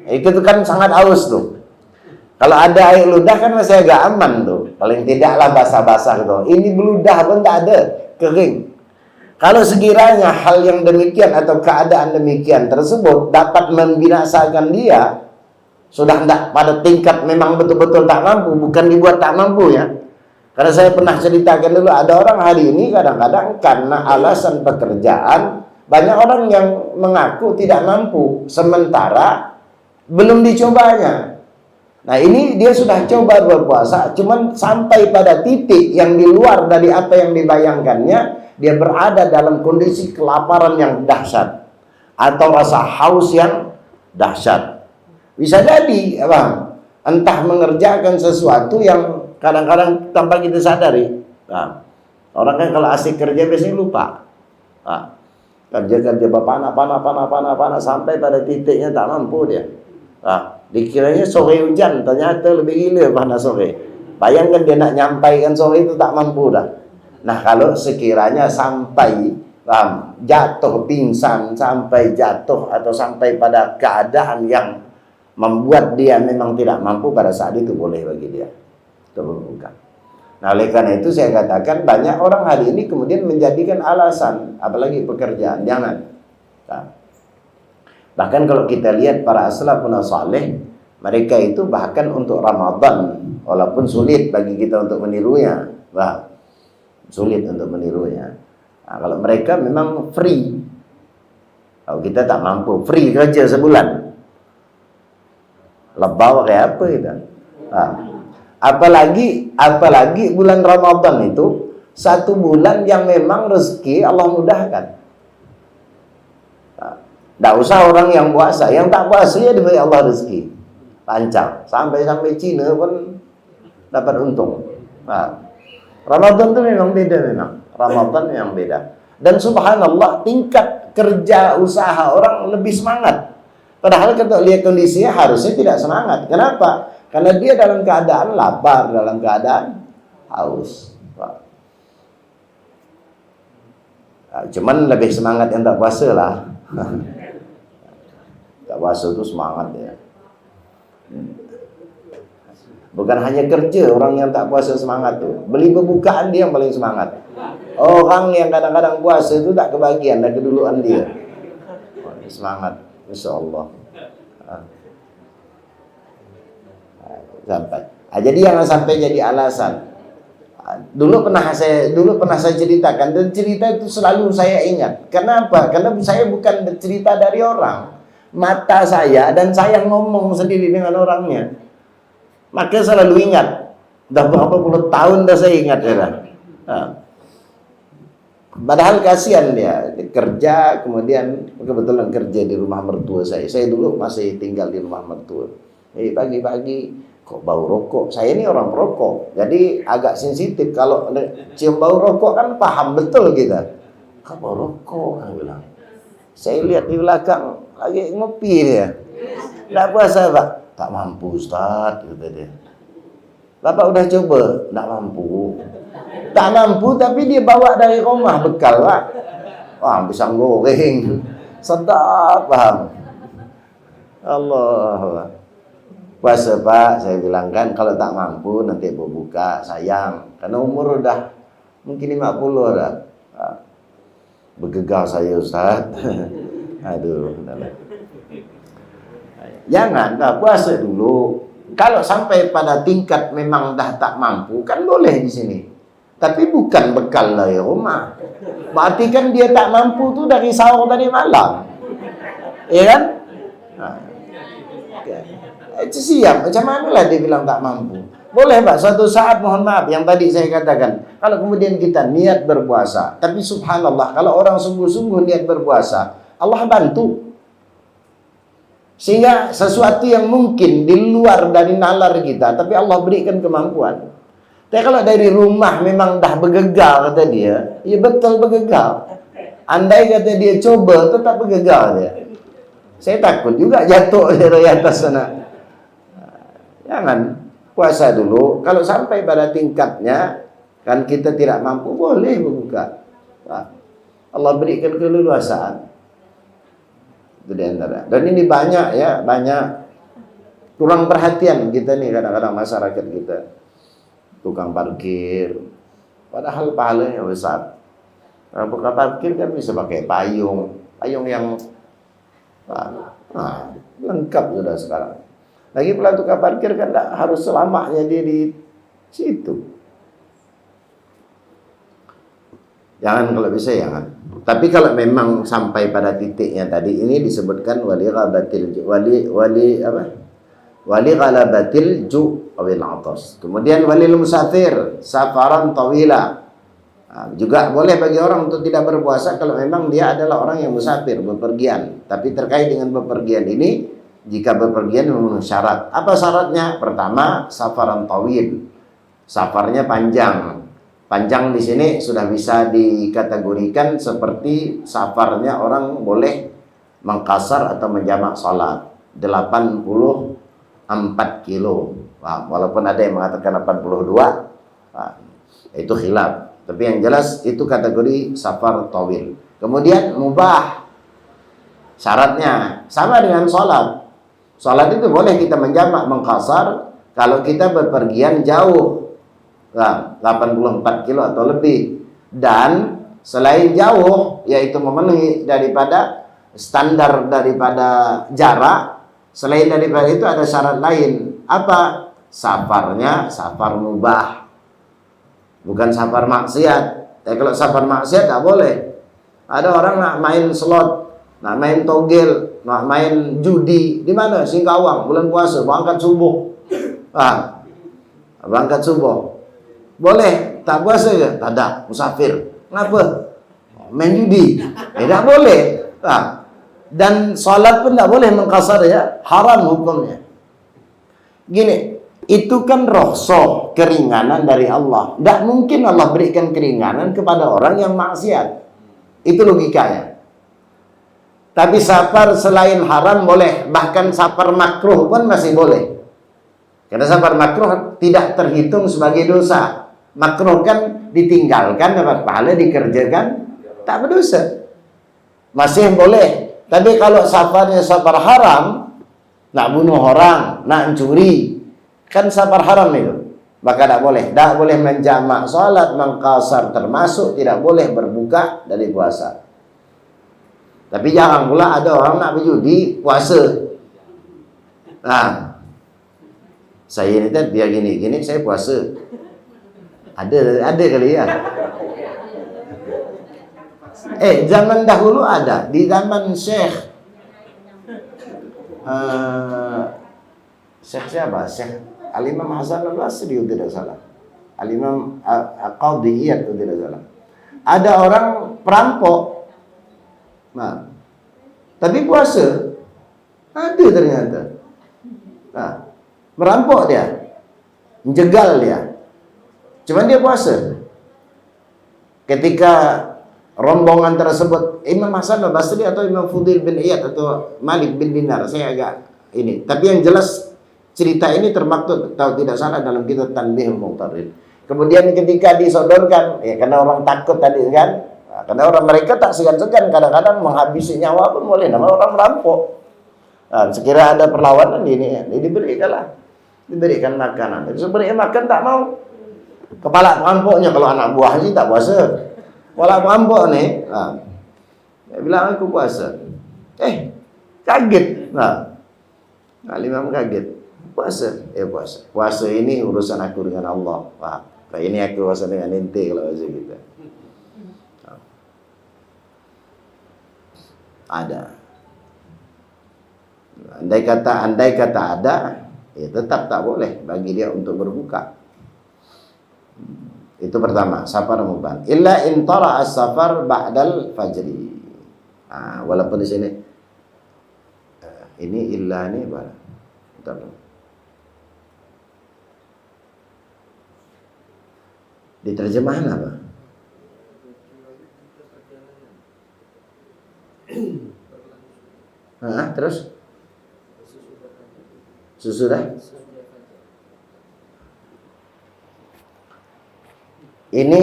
Itu kan sangat haus tuh. Kalau ada air ludah kan masih agak aman tuh. Paling tidaklah basah-basah gitu. Ini beludah pun tak ada, kering. Kalau sekiranya hal yang demikian atau keadaan demikian tersebut dapat membinasakan dia, sudah tidak pada tingkat memang betul-betul tak mampu, bukan dibuat tak mampu ya. Karena saya pernah ceritakan dulu, ada orang hari ini kadang-kadang karena alasan pekerjaan, banyak orang yang mengaku tidak mampu, sementara belum dicobanya. Nah ini dia sudah coba berpuasa, cuman sampai pada titik yang di luar dari apa yang dibayangkannya, dia berada dalam kondisi kelaparan yang dahsyat atau rasa haus yang dahsyat. Bisa jadi, entah mengerjakan sesuatu yang kadang-kadang tanpa kita sadari. Orang kan kalau asik kerja biasanya lupa. Kerja panah sampai pada titiknya tak mampu dia. Dikiranya sore hujan, ternyata lebih gila panas sore. Bayangkan dia nak nyampaikan sore itu tak mampu dah. Nah kalau sekiranya sampai jatuh pingsan, sampai jatuh atau sampai pada keadaan yang membuat dia memang tidak mampu, pada saat itu boleh bagi dia berbuka. Nah oleh karena itu saya katakan banyak orang hari ini kemudian menjadikan alasan, apalagi pekerjaan, jangan. Bahkan kalau kita lihat para salafun saleh, mereka itu bahkan untuk Ramadan, walaupun sulit bagi kita untuk menirunya, sulit untuk menirunya. Nah, kalau mereka memang free, kalau kita tak mampu, free kerja sebulan, lebah kayak apa kita. Apalagi bulan Ramadan itu satu bulan yang memang rezeki Allah mudahkan. Tak usah orang yang puasa, yang tak puasa ya diberi Allah rezeki lancar, sampai Cina pun dapat untung. Ramadan itu memang beda, memang Ramadan yang beda. Dan subhanallah tingkat kerja usaha orang lebih semangat. Padahal kita lihat kondisinya harusnya tidak semangat. Kenapa? Karena dia dalam keadaan lapar, dalam keadaan haus. Cuman lebih semangat yang tak puasa lah. Tak puasa itu semangat ya. Bukan hanya kerja orang yang tak puasa semangat tuh, beli pembukaan dia yang paling semangat. Orang yang kadang-kadang puasa itu tak kebagian dan keduluan dia. Semangat, insya Allah. Sampai. Jadi jangan sampai jadi alasan. Dulu pernah saya ceritakan, dan cerita itu selalu saya ingat. Kenapa? Karena saya bukan cerita dari orang. Mata saya dan saya ngomong sendiri dengan orangnya. Maka selalu ingat. Dah berapa puluh tahun dah saya ingat ya. Padahal kasihan dia kerja, kemudian kebetulan kerja di rumah mertua saya. Saya dulu masih tinggal di rumah mertua. Pagi-pagi kok bau rokok. Saya ini orang perokok, jadi agak sensitif. Kalau cium bau rokok kan paham betul kita. Kok bau rokok? Saya bilang. Saya lihat di belakang lagi ngopi dia. Tidak puasa Pak. Tak mampu Ustaz, kata dia. Bapak udah coba? Tak mampu. Tak mampu tapi dia bawa dari rumah bekal Pak. Wah, pisang goreng. Sedap, paham? Allah. Puasa Pak, saya bilang kan kalau tak mampu nanti berbuka, sayang. Karena umur udah mungkin 50 dah. Bergegar saya Ustaz. Aduh, jangan, puasa dulu. Kalau sampai pada tingkat memang dah tak mampu, kan boleh di sini. Tapi bukan bekal dari rumah. Berarti kan dia tak mampu tuh dari sahur tadi malam. Ya kan? Itu siap. Macam mana lah dia bilang tak mampu? Boleh Pak, suatu saat mohon maaf yang tadi saya katakan. Kalau kemudian kita niat berpuasa. Tapi subhanallah, kalau orang sungguh-sungguh niat berpuasa, Allah bantu. Sehingga sesuatu yang mungkin di luar dari nalar kita, tapi Allah berikan kemampuan. Tapi kalau dari rumah memang dah bergegar kata dia, ya betul bergegar. Andai kata dia coba, tetap bergegar dia. Saya takut juga jatuh dari atas sana. Jangan, puasa dulu. Kalau sampai pada tingkatnya, kan kita tidak mampu, boleh berbuka. Allah berikan keleluasaan. Itu di antara. Dan ini banyak ya, banyak kurang perhatian kita nih kadang-kadang masyarakat kita. Tukang parkir, padahal pahalanya besar. Kalau buka parkir kan bisa pakai payung yang lengkap sudah sekarang. Lagi pula tukang parkir kan harus selamanya dia di situ. Jangan, kalau bisa jangan. Tapi kalau memang sampai pada titiknya tadi ini disebutkan wali ghalabatil ju' awil atas. Kemudian walil musafir safaran tawila. Juga boleh bagi orang untuk tidak berpuasa kalau memang dia adalah orang yang musafir, bepergian. Tapi terkait dengan bepergian ini, jika bepergian memenuhi syarat. Apa syaratnya? Pertama, safaran tawil. Safarnya panjang. Panjang di sini sudah bisa dikategorikan seperti safarnya orang boleh mengqasar atau menjamak salat 84 kilo. Walaupun ada yang mengatakan 82, itu khilaf. Tapi yang jelas itu kategori safar tawil. Kemudian mubah. Syaratnya sama dengan salat. Salat itu boleh kita menjamak, mengqasar kalau kita bepergian jauh. 84 kilo atau lebih. Dan selain jauh, yaitu memenuhi daripada standar daripada jarak, selain daripada itu ada syarat lain. Apa? Safarnya safar mubah, bukan safar maksiat. Kalau safar maksiat tak boleh. Ada orang nak main slot, nak main togel, nak main judi. Di mana? Singkawang, bulan puasa, berangkat subuh. Berangkat subuh. Boleh, tak puasa ke? Tak ada, musafir. Kenapa? Main judi. Tak boleh. Dan salat pun tak boleh mengqasar ya, haram hukumnya. Gini, itu kan rukhsah, keringanan dari Allah. Tak mungkin Allah berikan keringanan kepada orang yang maksiat. Itu logikanya. Tapi safar selain haram boleh, bahkan safar makruh pun masih boleh. Karena safar makruh tidak terhitung sebagai dosa. Makruh kan ditinggalkan dapat pahala, dikerjakan tak berdosa. Masih boleh. Tapi kalau safarnya safar haram, nak bunuh orang, nak mencuri, kan safar haram itu. Maka tak boleh. Tak boleh menjamak salat, mengqasar, termasuk tidak boleh berbuka dari puasa. Tapi jangan pula ada orang nak berjudi puasa. Saya ini kan biar gini-gini saya puasa. Ada kali ya. Zaman dahulu ada. Di zaman Syekh siapa? Syekh Al-Imam Hasan Al-Basri tidak salah. Al-Imam Qadiyat tidak salah. Ada orang perampok. Tapi puasa. Ada ternyata. Merampok dia. Menjegal dia. Cuman dia puasa. Ketika rombongan tersebut, Imam Hasan Al-Basri atau Imam Fudail bin Iyad atau Malik bin Dinar, saya agak ini. Tapi yang jelas Cerita ini termaktub tahu tidak salah dalam kitab Tanbihul Mu'tarid. Kemudian ketika disodorkan, ya karena orang takut tadi kan, nah, karena orang mereka tak segan-segan kadang-kadang menghabisi nyawa pun boleh, nama orang merampok. Nah, sekira ada perlawanan ini diberikan makanan. Tapi sebenarnya makan tak mau. Kepala perampoknya kalau anak buah sih tak puasa. Kepala perampok nih, nah, dia bilang aku puasa. Kaget. Nah, Imam kaget. Puasa, puasa. Puasa ini urusan aku dengan Allah. Wah, kayak ini aku puasa dengan ente kalau bahasa kita. Ada. Andai kata ada, ya tetap tak boleh bagi dia untuk berbuka. Itu pertama, safar mubah. Illa in tala as-safar ba'dal fajri. Walaupun di sini ini illa ini apa? Bentar. Di terjemahan apa? Terus? Sesudah? Ini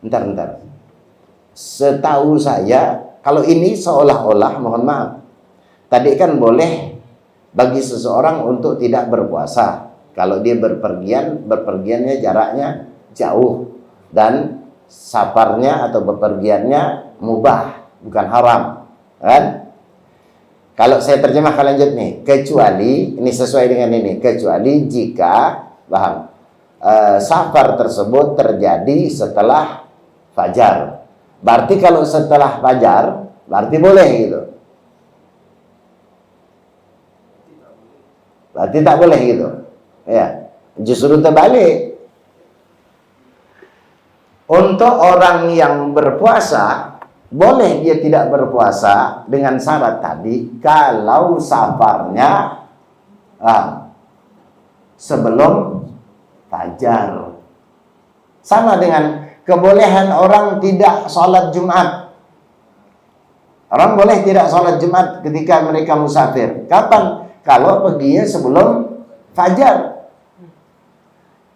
bentar. Setahu saya, kalau ini seolah-olah, mohon maaf, tadi kan boleh bagi seseorang untuk tidak berpuasa. Kalau dia berpergiannya jaraknya jauh dan safarnya atau bepergiannya mubah, bukan haram, kan? Kalau saya terjemahkan lanjut nih, kecuali ini sesuai dengan ini, kecuali jika safar tersebut terjadi setelah fajar. Berarti kalau setelah fajar, berarti boleh gitu. Berarti tak boleh gitu. Ya, justru terbalik. Untuk orang yang berpuasa, boleh dia tidak berpuasa dengan syarat tadi kalau safarnya sebelum fajar. Sama dengan kebolehan orang tidak sholat Jumat. Orang boleh tidak sholat Jumat ketika mereka musafir. Kapan? Kalau perginya sebelum fajar.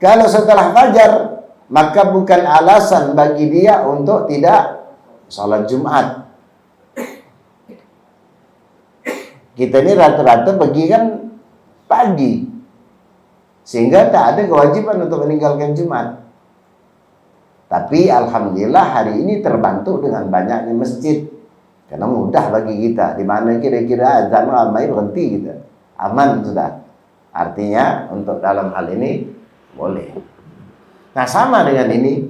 Kalau setelah fajar, maka bukan alasan bagi dia untuk tidak sholat Jumat. Kita ini rata-rata pergi kan pagi, sehingga tak ada kewajiban untuk meninggalkan Jumat. Tapi alhamdulillah hari ini terbantu dengan banyaknya masjid, karena mudah bagi kita. Di mana kira-kira azan ramai berhenti kita, aman sudah. Artinya untuk dalam hal ini boleh. Nah sama dengan ini.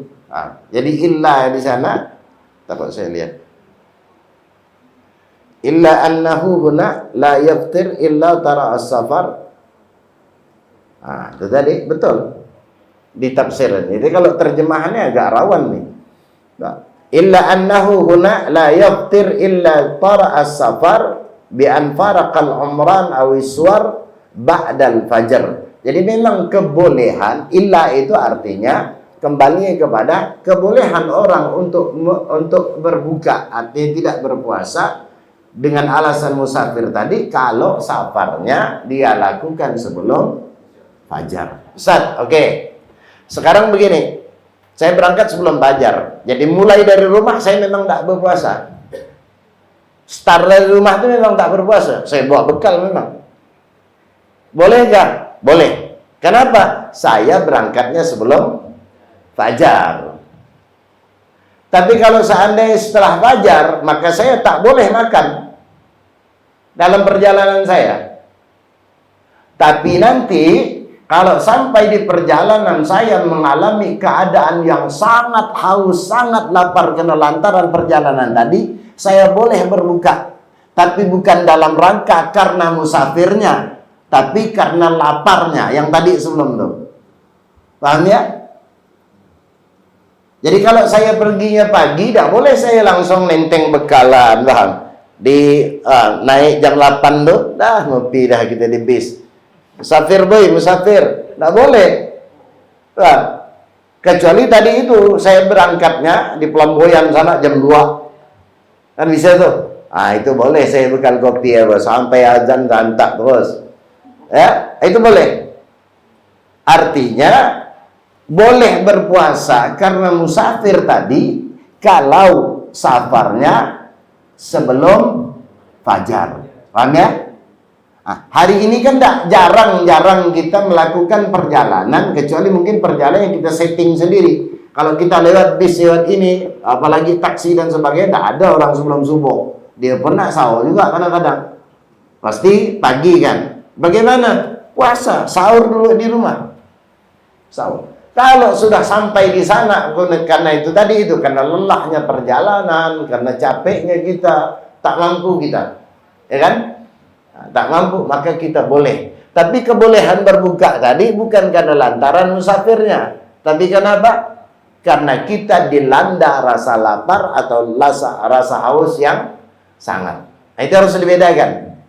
Jadi illa di sana, takut saya lihat. Illa annahu huna la yaftir illa tara as-safar. Itu tadi betul di tafsiran. Jadi kalau terjemahannya agak rawan nih. Illa annahu huna la yaftir illa tara as-safar bi an faraqal umran aw iswar ba'dal fajr. Jadi memang kebolehan, illa itu artinya kembali kepada kebolehan orang untuk berbuka, artinya tidak berpuasa dengan alasan musafir tadi kalau safarnya dia lakukan sebelum fajar. Ustaz, oke. Sekarang begini, saya berangkat sebelum fajar. Jadi mulai dari rumah saya memang tak berpuasa. Start dari rumah itu memang tak berpuasa. Saya bawa bekal memang. Boleh nggak? Boleh. Kenapa? Saya berangkatnya sebelum fajar. Tapi kalau seandainya setelah fajar, maka saya tak boleh makan dalam perjalanan saya. Tapi nanti kalau sampai di perjalanan saya mengalami keadaan yang sangat haus, sangat lapar karena lantaran perjalanan tadi, saya boleh berbuka. Tapi bukan dalam rangka karena musafirnya, tapi karena laparnya yang tadi sebelum itu. Paham ya? Jadi kalau saya perginya pagi, tidak boleh saya langsung nenteng bekalan, paham? Naik jam 8 tuh, dah ngopi dah kita di bis. Musafir boy, musafir, tidak boleh. Paham? Kecuali tadi itu saya berangkatnya di Pelamboyan sana jam 2. Kan bisa tuh. Itu boleh saya bekal kopi ya bos, sampai azan gantak terus. Ya, itu boleh. Artinya boleh berpuasa karena musafir tadi kalau safarnya sebelum fajar. Paham ya? Hari ini kan jarang-jarang kita melakukan perjalanan, kecuali mungkin perjalanan yang kita setting sendiri. Kalau kita lewat bis lewat ini, apalagi taksi dan sebagainya, tidak ada orang sebelum subuh. Dia pernah sahur juga kadang-kadang. Pasti pagi kan. Bagaimana? Puasa, sahur dulu di rumah. Sahur. Kalau sudah sampai di sana, karena itu tadi itu, karena lelahnya perjalanan, karena capeknya kita, tak mampu kita. Ya kan? Tak mampu, maka kita boleh. Tapi kebolehan berbuka tadi bukan karena lantaran musafirnya. Tapi kenapa? Karena kita dilanda rasa lapar atau rasa haus yang sangat. Itu harus dibedakan.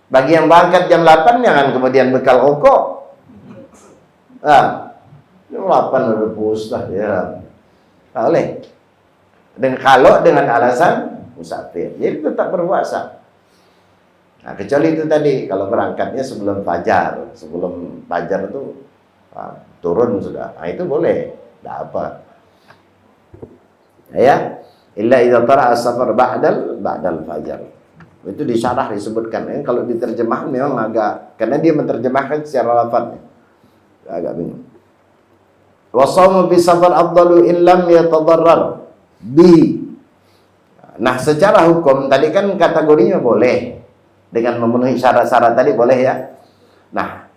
Bagi yang berangkat jam 8, jangan kemudian bekal rokok. Jam 8 udah puas lah. Ya. Tak boleh. Dan kalau dengan alasan musafir, jadi tetap berpuasa. Kecuali itu tadi, kalau berangkatnya sebelum fajar. Sebelum fajar itu turun sudah. Itu boleh. Tidak apa. Ya. Illa idza tara'a as-safar ba'dal fajar. Itu di syarah disebutkan. Kalau diterjemahkan memang agak, karena dia menerjemahkan secara lafaznya. Agak bingung. Wa shaumu fi safar afdalu in lam yatadarrar bi. Nah, secara hukum tadi kan kategorinya boleh. Dengan memenuhi syarat-syarat tadi boleh ya. Nah,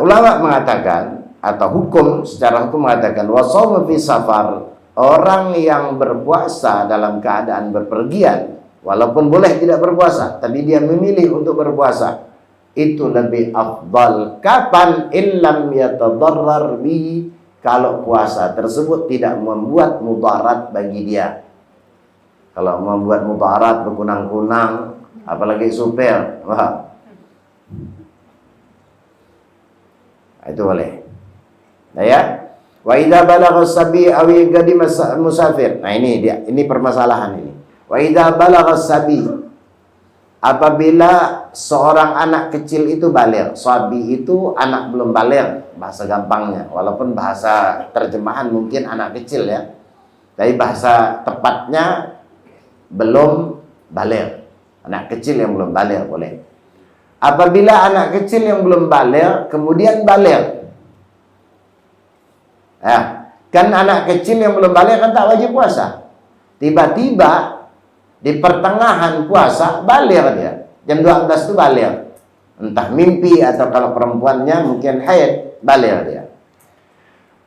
ulama mengatakan atau hukum secara hukum mengatakan wa shaumu fi safar, orang yang berpuasa dalam keadaan berpergian, walaupun boleh tidak berpuasa, tapi dia memilih untuk berpuasa, itu lebih afdal. Kapan? Illam yatadarrar bihi, kalau puasa tersebut tidak membuat mudarat bagi dia. Kalau membuat mudarat, berkunang-kunang, apalagi supir, itu boleh. Nah ya, wa idza balagha as-sabi aw yagadi musafir. Nah ini permasalahan ini. Wa idza balagha as-sabi, apabila seorang anak kecil itu baligh. Sabi itu anak belum baligh, bahasa gampangnya. Walaupun bahasa terjemahan mungkin anak kecil ya. Tapi bahasa tepatnya belum baligh. Anak kecil yang belum baligh boleh. Apabila anak kecil yang belum baligh kemudian baligh. Kan anak kecil yang belum baligh kan tak wajib puasa. Tiba-tiba di pertengahan puasa baligh dia. Jam 12 itu baligh. Entah mimpi atau kalau perempuannya mungkin haid, baligh dia.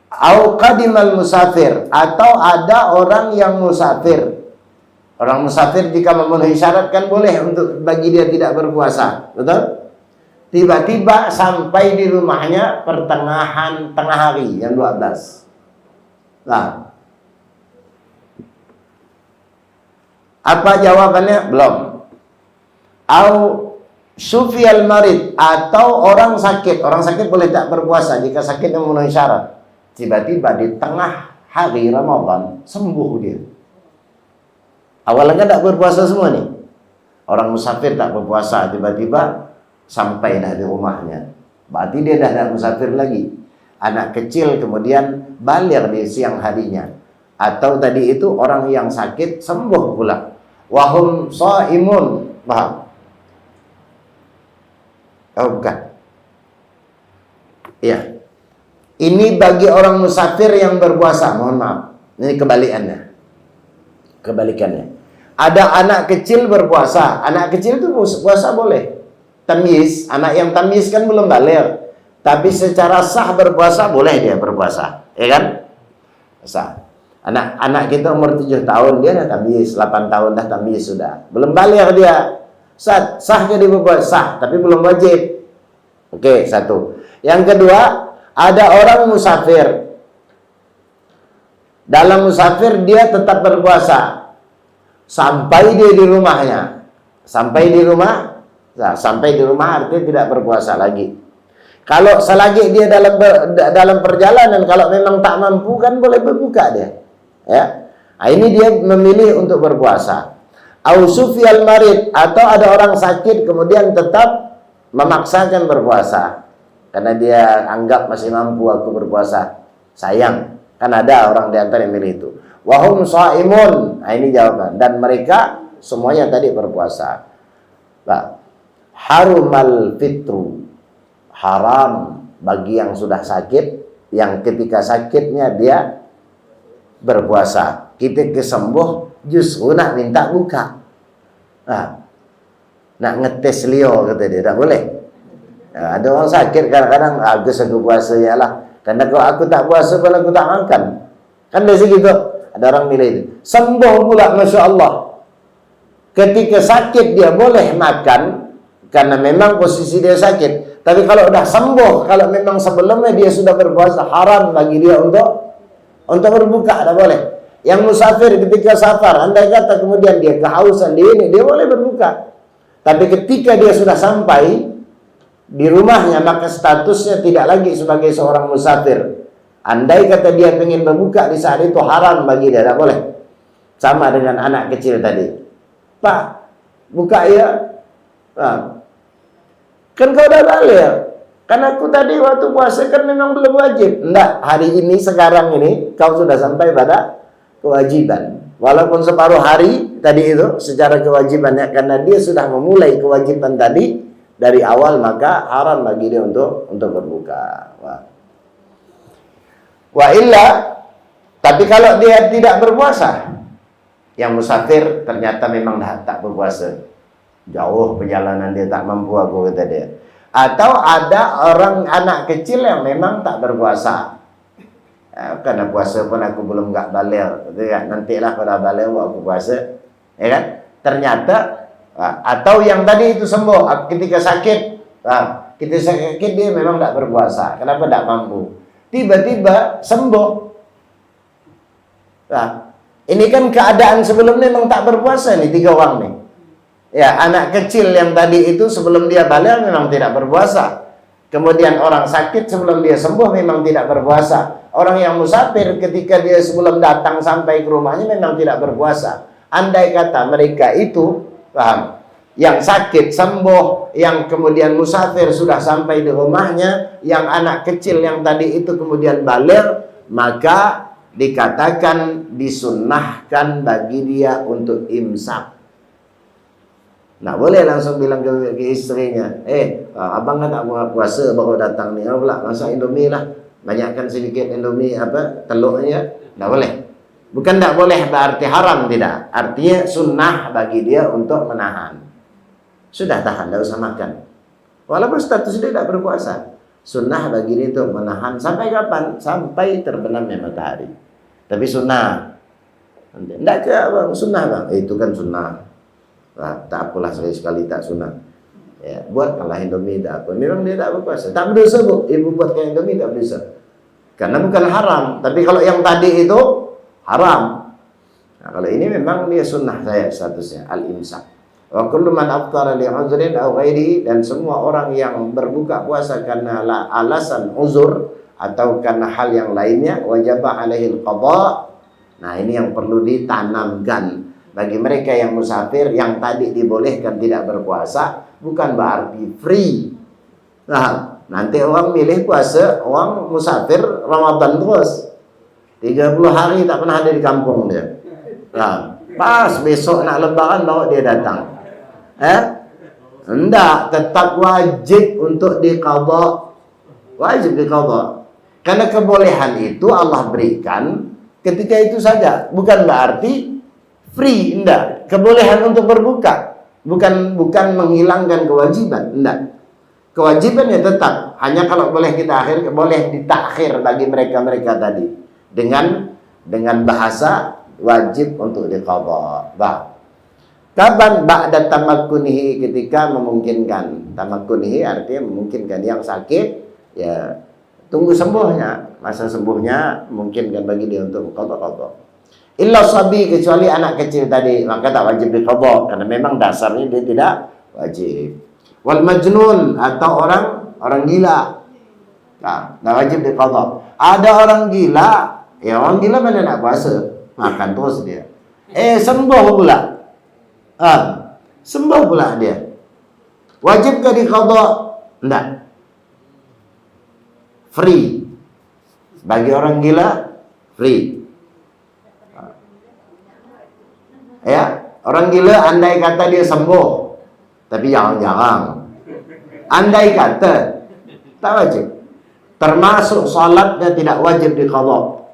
Au qadimal musafir, atau ada orang yang musafir. Orang musafir jika memenuhi syarat kan boleh untuk bagi dia tidak berpuasa, betul? Tiba-tiba sampai di rumahnya pertengahan tengah hari jam 12. Nah, apa jawabannya? Belum. Au syufiyal marid, atau orang sakit. Orang sakit boleh tak berpuasa jika sakit yang memenuhi syarat. Tiba-tiba di tengah hari Ramadan sembuh dia. Awalnya kan tak berpuasa semua nih. Orang musafir tak berpuasa, tiba-tiba sampai dah di rumahnya. Berarti dia dah tak musafir lagi. Anak kecil kemudian baligh di siang harinya. Atau tadi itu orang yang sakit sembuh pula. Wahum shaimun. Paham? Oh bukan. Iya. Ini bagi orang musafir yang berpuasa. Mohon maaf. Ini kebalikannya. Ada anak kecil berpuasa. Anak kecil itu puasa boleh. Tamyiz, anak yang tamyiz kan belum baligh. Tapi secara sah berpuasa boleh dia berpuasa. Ya kan? Sah. Anak kita umur 7 tahun dia dah tamyiz, 8 tahun dah tamyiz sudah. Belum baligh dia. Sah jadi berpuasa, sah, tapi belum wajib. Oke, satu. Yang kedua, ada orang musafir. Dalam musafir dia tetap berpuasa sampai dia di rumahnya. Sampai di rumah artinya tidak berpuasa lagi. Kalau selagi dia dalam perjalanan, kalau memang tak mampu kan boleh berbuka dia. Ya. Nah, ini dia memilih untuk berpuasa. Au sufiyal marid, atau ada orang sakit kemudian tetap memaksakan berpuasa karena dia anggap masih mampu aku berpuasa. Sayang, kan ada orang di antara yang milih itu. Wahum shaimun. Nah, ini jawaban. Dan mereka semuanya tadi berpuasa. Nah, harumal fitru, haram bagi yang sudah sakit, yang ketika sakitnya dia berpuasa. Kita kesembuh justru nak minta buka. Nak ngetes Leo kata dia, tak boleh. Ada orang sakit kadang-kadang aku seru puasa ya lah. Karena kalau aku tak puasa pun aku tak makan. Kan dari segitu. Ada orang milih itu. Sembuh pula, Masya Allah. Ketika sakit dia boleh makan karena memang posisi dia sakit. Tapi kalau udah sembuh, kalau memang sebelumnya dia sudah berpuasa, haram bagi dia untuk berbuka, tak boleh. Yang musafir ketika safar, andai kata kemudian dia kehausan di ini, dia boleh berbuka. Tapi ketika dia sudah sampai di rumahnya, maka statusnya tidak lagi sebagai seorang musafir. Andai kata dia ingin berbuka di saat itu, haram bagi dia, tak boleh. Sama dengan anak kecil tadi. Pak, buka ya. Kan kau dah balik. Kan aku tadi waktu puasa kan memang belum wajib. Enggak, hari ini, sekarang ini, kau sudah sampai pada kewajiban. Walaupun separuh hari tadi itu secara kewajibannya, karena dia sudah memulai kewajiban tadi dari awal, maka haram bagi dia untuk berbuka. Wa illa, tapi kalau dia tidak berpuasa, yang musafir ternyata memang tak berpuasa, jauh perjalanan dia tak mampu aku kata dia. Atau ada orang anak kecil yang memang tak berpuasa. Karena puasa pun aku belum gak balik, gitu kan? Nantilah pada balik aku puasa, ya kan? Ternyata atau yang tadi itu sembuh ketika sakit, ketika sakit dia memang tak berpuasa. Kenapa tak mampu? Tiba-tiba sembuh. Ini kan keadaan sebelumnya memang tak berpuasa nih, 3 orang nih. Ya, anak kecil yang tadi itu sebelum dia balik memang tidak berpuasa. Kemudian orang sakit sebelum dia sembuh memang tidak berpuasa. Orang yang musafir ketika dia sebelum datang sampai ke rumahnya memang tidak berpuasa. Andai kata mereka itu, paham, yang sakit sembuh, yang kemudian musafir sudah sampai di rumahnya, yang anak kecil yang tadi itu kemudian balik, maka dikatakan disunnahkan bagi dia untuk imsak. Nah, boleh langsung bilang ke istrinya, abang kan tak puasa baru datang nih, pula masak Indomie lah, banyakkan sedikit Indomie telurnya. Tak boleh. Bukan tak boleh berarti haram, tidak. Artinya sunnah bagi dia untuk menahan. Sudah tahan, tak usah makan. Walaupun status dia tidak berpuasa, sunnah bagi dia untuk menahan sampai kapan? Sampai terbenamnya matahari. Tapi sunnah. Tidak ke abang, sunnah bang. Itu kan sunnah. Tak apalah sekali tak sunnah. Ya, buat malah Indomie tak apa. Memang dia tak berpuasa. Tak berdosa bu. Ibu buat kayak Indomie tak berdosa. Karena bukan haram. Tapi kalau yang tadi itu haram. Nah, kalau ini memang dia sunnah saya statusnya al-imsak. Wa kullu man aftara li uzrin aw ghairi, dan semua orang yang berbuka puasa karena alasan uzur atau karena hal yang lainnya, wajaba alaihil qada. Nah, ini yang perlu ditanamkan bagi mereka yang musafir yang tadi dibolehkan tidak berpuasa, bukan berarti free. Nah, nanti orang milih puasa, orang musafir Ramadan terus 30 hari tak pernah ada di kampung dia. Nah, pas besok nak lebaran baru dia datang. Enggak, tetap wajib untuk diqadha. Wajib diqadha. Karena kebolehan itu Allah berikan ketika itu saja, bukan berarti free, enggak. Kebolehan untuk berbuka, bukan menghilangkan kewajiban, enggak. Kewajibannya tetap, hanya kalau boleh boleh ditakhir bagi mereka tadi dengan bahasa wajib untuk diqadha. Kapan? Ba'da tamakkunihi, ketika memungkinkan. Tamakkunihi artinya memungkinkan. Yang sakit ya tunggu sembuhnya, masa sembuhnya memungkinkan bagi dia untuk qadha. Illa sabi, kecuali anak kecil tadi, maka tak wajib diqadha karena memang dasarnya dia tidak wajib. Wal majnun, atau orang gila, nah, tak wajib diqadha. Ada orang gila, ya orang gila mana nak puasa, makan terus dia. Sembuh pula. Sembuh pula dia. Wajibkah diqadha? Enggak. Free. Bagi orang gila, free. Ya, orang gila andai kata dia sembuh, tapi jangan-jangan. Andai kata tak wajib. Termasuk salatnya tidak wajib diqadha.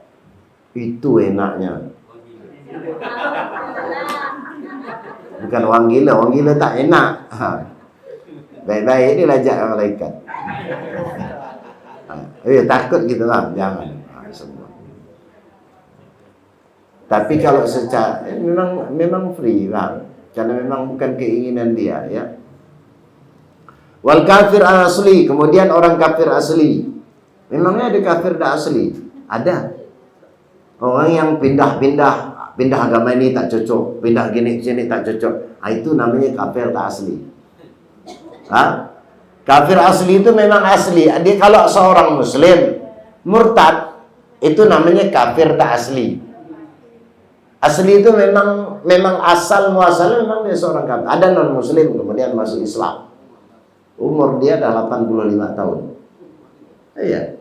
Itu enaknya. Bukan orang gila tak enak. Baik-baik dia lajak malaikat. Takut gitu lah, jangan. Semua. Tapi kalau secara memang free lah, karena memang bukan keinginan dia, ya. Wal kafir asli, kemudian orang kafir asli. Memangnya ada kafir tak asli? Ada. Orang yang pindah agama ini tak cocok, pindah gini sini tak cocok. Itu namanya kafir tak asli. Kafir asli itu memang asli. Dia kalau seorang muslim murtad, itu namanya kafir tak asli. Asli itu memang asal muasal memang dia seorang kafir. Ada non muslim kemudian masuk Islam. Umur dia dah 85 tahun. Iya.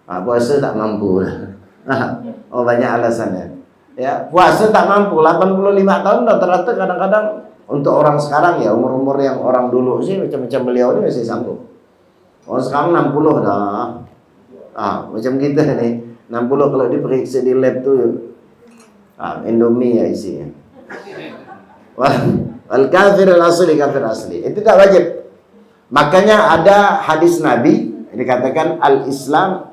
Puasa tak mampu. Banyak alasannya. Ya, puasa tak mampu 85 tahun rata-rata kadang-kadang untuk orang sekarang ya, umur-umur yang orang dulu sih macam-macam beliau ini masih sanggup. Orang sekarang 60 dah. Macam kita nih, 60 kalau diperiksa di lab tuh Indomie ya isinya. Wal kafir al asli, kafir asli. Itu tak wajib. Makanya ada hadis Nabi dikatakan al-Islam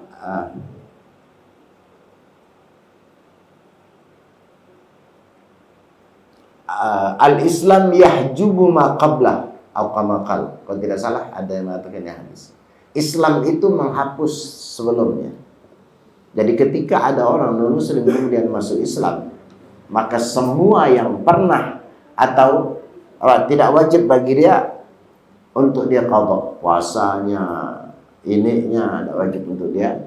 al-Islam yahjubu ma qablah atau kama qal. Kalau tidak salah ada yang mengatakan hadis. Islam itu menghapus sebelumnya. Jadi ketika ada orang non-muslim kemudian masuk Islam, maka semua yang pernah atau tidak wajib bagi dia untuk dia qadha. Puasanya, ininya tidak wajib untuk dia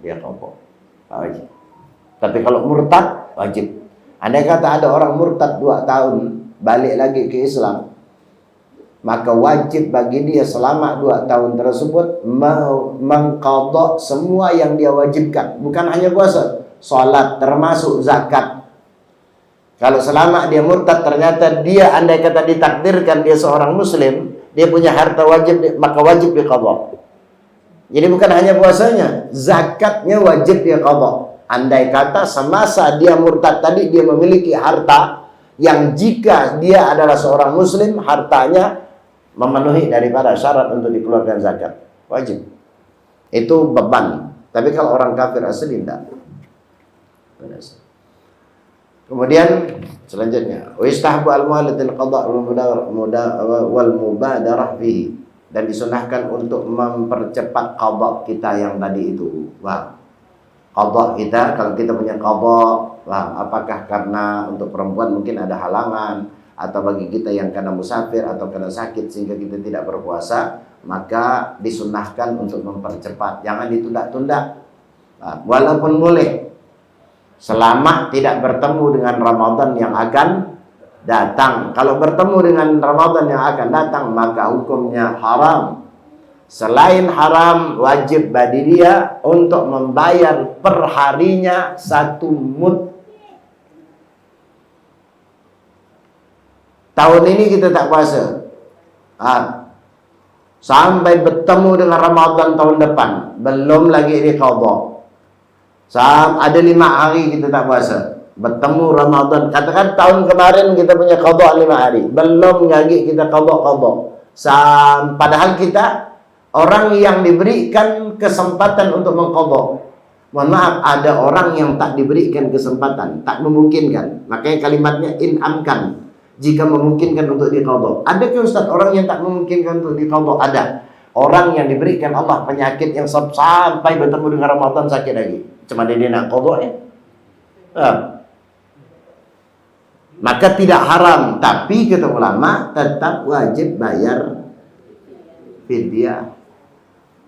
qadha. Tak wajib. Tapi kalau murtad wajib. Andai kata ada orang murtad 2 tahun balik lagi ke Islam, maka wajib bagi dia selama 2 tahun tersebut mengqadha semua yang dia wajibkan. Bukan hanya puasa, salat termasuk zakat. Kalau selama dia murtad ternyata dia andai kata ditakdirkan dia seorang muslim, dia punya harta wajib, maka wajib diqadha. Jadi bukan hanya puasanya, zakatnya wajib dia qadha. Andai kata semasa dia murtad tadi dia memiliki harta yang jika dia adalah seorang muslim hartanya memenuhi daripada syarat untuk dikeluarkan zakat, wajib. Itu beban. Tapi kalau orang kafir asli tidak. Kemudian selanjutnya, wa istahbu al-mualatil qada' wal mubadarah fihi, dan disunahkan untuk mempercepat qada kita yang tadi itu. Qadha kita, kalau kita punya qadha, apakah karena untuk perempuan mungkin ada halangan, atau bagi kita yang karena musafir atau karena sakit sehingga kita tidak berpuasa, maka disunahkan untuk mempercepat, jangan ditunda-tunda. Walaupun boleh, selama tidak bertemu dengan Ramadan yang akan datang. Kalau bertemu dengan Ramadan yang akan datang, maka hukumnya haram. Selain haram, wajib bagi dia untuk membayar perharinya 1 mud. Tahun ini kita tak puasa, sampai bertemu dengan Ramadan tahun depan, belum lagi diqadha. Ada 5 hari kita tak puasa, bertemu Ramadan. Katakan tahun kemarin kita punya qadha 5 hari, belum lagi kita qadha. Padahal kita orang yang diberikan kesempatan untuk mengqadha. Mohon maaf, ada orang yang tak diberikan kesempatan, tak memungkinkan. Makanya kalimatnya in'amkan, jika memungkinkan untuk diqadha. Ada ke Ustaz orang yang tak memungkinkan untuk diqadha? Ada. Orang yang diberikan Allah penyakit yang sampai bertemu dengan Ramadan sakit lagi, cuma dia nak qadha ya. Maka tidak haram, tapi kata ulama tetap wajib bayar fidyah.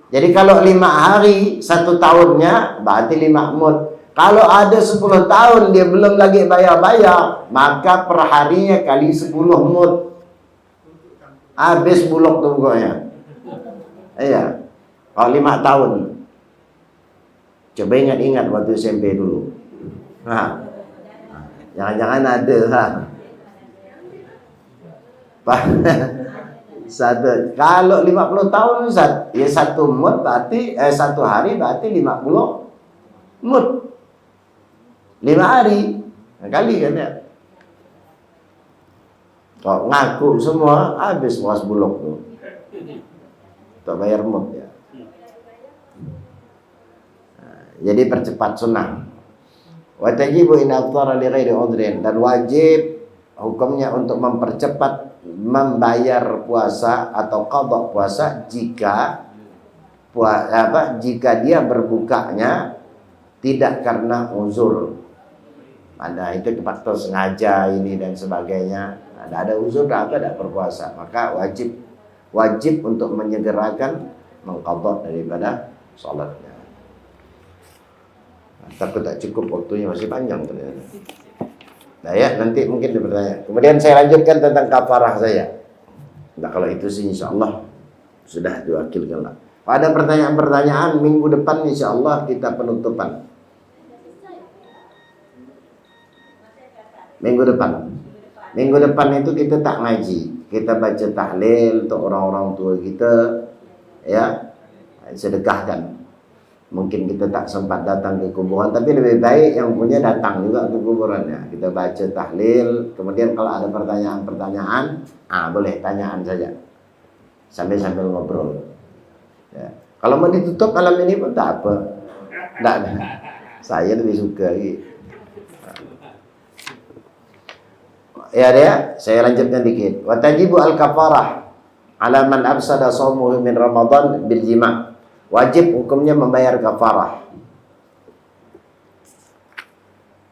Jadi kalau 5 hari 1 tahunnya berarti 5 mud. Kalau ada 10 tahun dia belum lagi bayar-bayar, maka perharinya kali 10 mut. Habis bulog tuh pokoknya. Iya. Kalau 5 tahun. Coba ingat-ingat waktu SMP dulu. Nah, jangan-jangan ada satu. Kalau 50 tahun ya 1 mut berarti 1 hari berarti 50 mut. 5 hari kali kan ya. Kalau ngaku semua habis puas bulog tuh. Tak bayar mut ya. Jadi percepat sunnah. Wa tajibu in aftara li ghairi udhrin, dan wajib hukumnya untuk mempercepat membayar puasa atau qadha puasa jika jika dia berbukanya tidak karena uzur. Ada itu faktor sengaja ini dan sebagainya. Ada uzur tidak berpuasa, maka wajib untuk menyegerakan mengqadha daripada salatnya. Takut tak cukup waktunya, masih panjang ternyata. Nah ya, nanti mungkin bertanya. Kemudian saya lanjutkan tentang kafarah saya. Nah kalau itu sih insya Allah sudah diwakilkan lah. Pada pertanyaan-pertanyaan minggu depan insya Allah kita penutupan. Minggu depan itu kita tak ngaji, kita baca tahlil untuk orang-orang tua kita, ya, sedekahkan. Mungkin kita tak sempat datang ke kuburan, tapi lebih baik yang punya datang juga ke kuburannya. Kita baca tahlil, kemudian kalau ada pertanyaan-pertanyaan, boleh tanyaan saja, sambil ngobrol. Ya. Kalau mau ditutup malam ini pun tak apa, tak ada. Saya lebih suka gitu. Ya dia, saya lanjutkan dikit. Wa tajibu al-kafarah ala man afsada shaumuhu min Ramadan bil jima'. Wajib hukumnya membayar kafarah.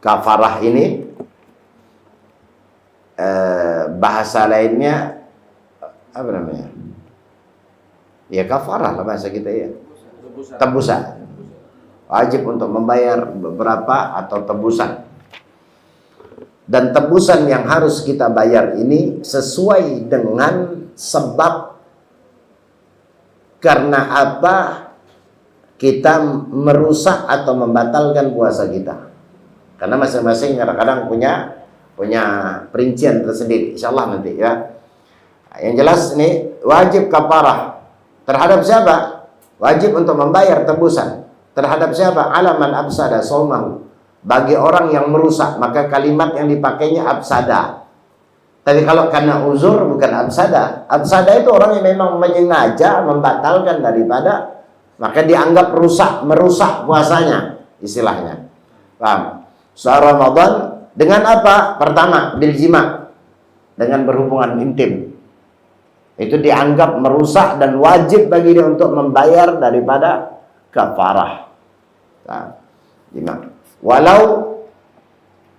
Kafarah ini bahasa lainnya apa namanya? Ya kafarah lah bahasa kita ya. Tebusan. Wajib untuk membayar beberapa atau tebusan. Dan tebusan yang harus kita bayar ini sesuai dengan sebab karena apa kita merusak atau membatalkan puasa kita. Karena masing-masing kadang-kadang punya perincian tersendiri. Insyaallah nanti ya. Yang jelas ini wajib kafarah terhadap siapa? Wajib untuk membayar tebusan terhadap siapa? Alaman absada shaumahu, bagi orang yang merusak, maka kalimat yang dipakainya absada. Tapi kalau karena uzur bukan absada. Absada itu orang yang memang menyengaja membatalkan daripada, maka dianggap merusak puasanya istilahnya. Paham? Ramadan dengan apa? Pertama, bil jima', dengan berhubungan intim. Itu dianggap merusak dan wajib bagi dia untuk membayar daripada kafarah. Jima'. Walau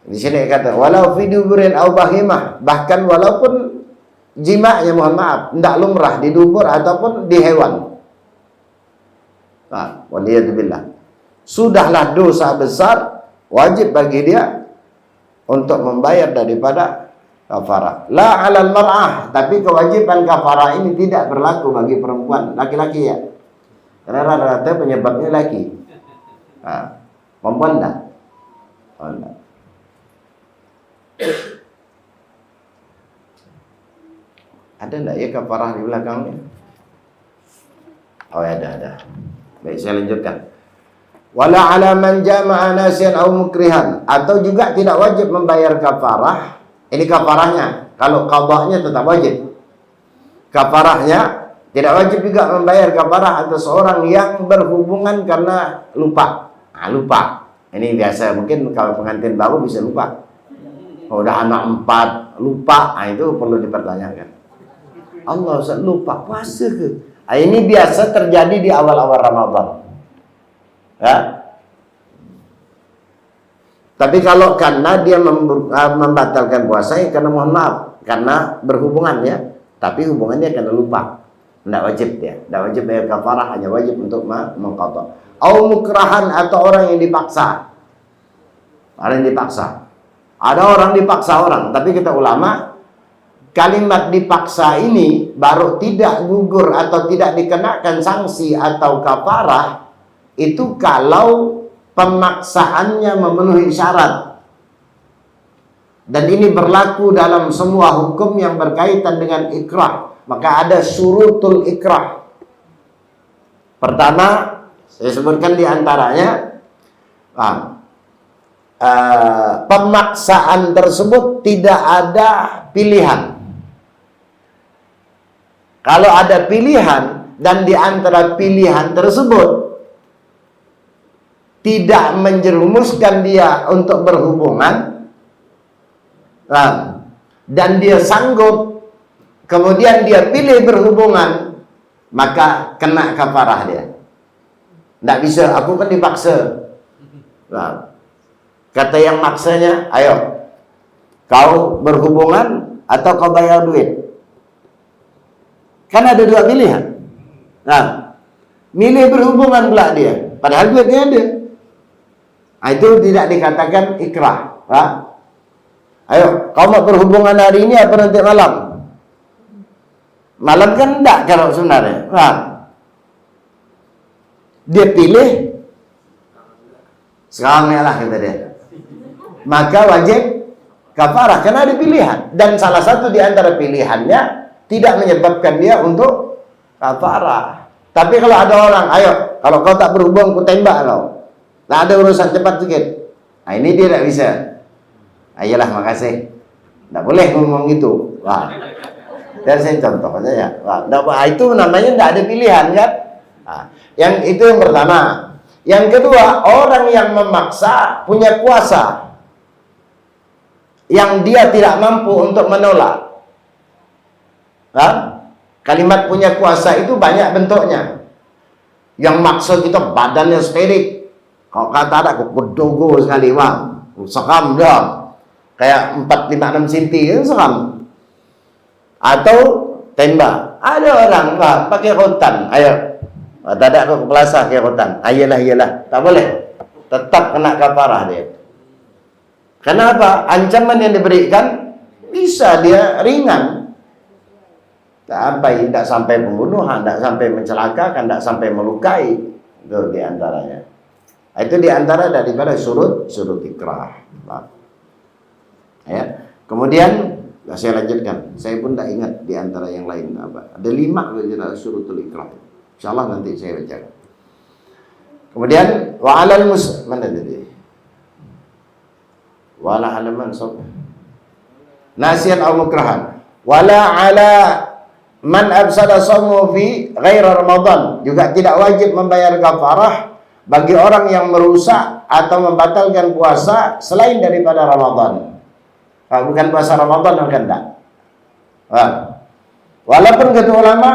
di sini kata walau fi duburin au bahimah, bahkan walaupun jima'nya mohon maaf tidak lumrah di dubur ataupun di hewan. Waliyadzubillah. Sudahlah dosa besar, wajib bagi dia untuk membayar daripada kafarah. La 'alal mar'ah, tapi kewajiban kafarah ini tidak berlaku bagi perempuan, laki-laki ya. Karena rata-rata penyebabnya laki. Perempuan enggak. Oh, enggak. Ada enggak ya kafarah di belakangnya? Oh ya, ada. Baik, saya lanjutkan. Wala 'ala man jama'a nasiyan aw mukrihan, atau juga tidak wajib membayar kafarah. Ini kafarahnya. Kalau qadanya tetap wajib. Kafarahnya tidak wajib juga membayar kafarah atas orang yang berhubungan karena lupa. Lupa. Ini biasa, mungkin kalau pengantin baru bisa lupa. Kalau udah anak 4 lupa, itu perlu dipertanyakan. Allah Ustaz, lupa puasa ke? Ini biasa terjadi di awal-awal Ramadan. Ya. Tapi kalau karena dia membatalkan puasa, ya karena mohon maaf, karena berhubungan ya, tapi hubungannya karena lupa. Tidak wajib dia, tidak wajib bayar kafarah, hanya wajib untuk mengqadha. Au mukrahan, atau orang yang dipaksa. Ada yang dipaksa. Ada orang dipaksa orang, tapi kata ulama, kalimat dipaksa ini baru tidak gugur atau tidak dikenakan sanksi atau kafarah itu kalau pemaksaannya memenuhi syarat. Dan ini berlaku dalam semua hukum yang berkaitan dengan ikrah. Maka ada syurutul ikrah. Pertama, saya sebutkan di antaranya, pemaksaan tersebut tidak ada pilihan. Kalau ada pilihan dan di antara pilihan tersebut tidak menjerumuskan dia untuk berhubungan, dan dia sanggup, kemudian dia pilih berhubungan, maka kena kafarah dia. Tidak bisa, aku kan dipaksa. Kata yang maksanya, ayo, kau berhubungan atau kau bayar duit. Kan ada dua pilihan. Milih berhubungan pula dia, padahal duitnya ada. Itu tidak dikatakan ikrah. Ayo, kau mau berhubungan hari ini apa nanti malam? Malam kan enggak kalau sebenarnya. Dia pilih sekarang lah kata dia. Maka wajib kafarah karena ada pilihan, dan salah satu di antara pilihannya tidak menyebabkan dia untuk kafarah. Tapi kalau ada orang, ayo, kalau kau tak berhubung, ku tembak kau. Nah, ada urusan cepat sikit. Nah, ini dia tidak bisa. Ayolah, makasih. Tidak boleh ngomong itu. Dan saya contoh saja. Itu namanya tidak ada pilihan kan? Yang itu yang pertama. Yang kedua, orang yang memaksa punya kuasa yang dia tidak mampu untuk menolak. Kalimat punya kuasa itu banyak bentuknya. Yang maksud kita badannya estetik. Kalau kata ada kedogo sekali, sekam dah. Kayak 4, 5, 6 cm itu sekam. Atau tembak. Ada orang pakai rotan, ayo. Tak ada aku kepelasah pakai rotan. Iyalah. Tak boleh. Tetap kena kafarah dia. Kenapa? Ancaman yang diberikan bisa dia ringan. Tidak sampai pembunuhan, tidak sampai mencelakakan, tidak sampai melukai. Itu diantaranya. Itu diantara daripada surut ikrah. Ya. Kemudian saya lanjutkan. Saya pun tidak ingat diantara yang lain apa. Ada 5 surutul ikrah. InsyaAllah nanti saya baca. Kemudian wa'alal mana tadi? Wala alaman sob nasian aw mukrahan wala ala man absada shamu fi ghairi Ramadan, juga tidak wajib membayar kafarah bagi orang yang merusak atau membatalkan puasa selain daripada Ramadan. Bukan puasa Ramadan kan enggak. Walaupun kata ulama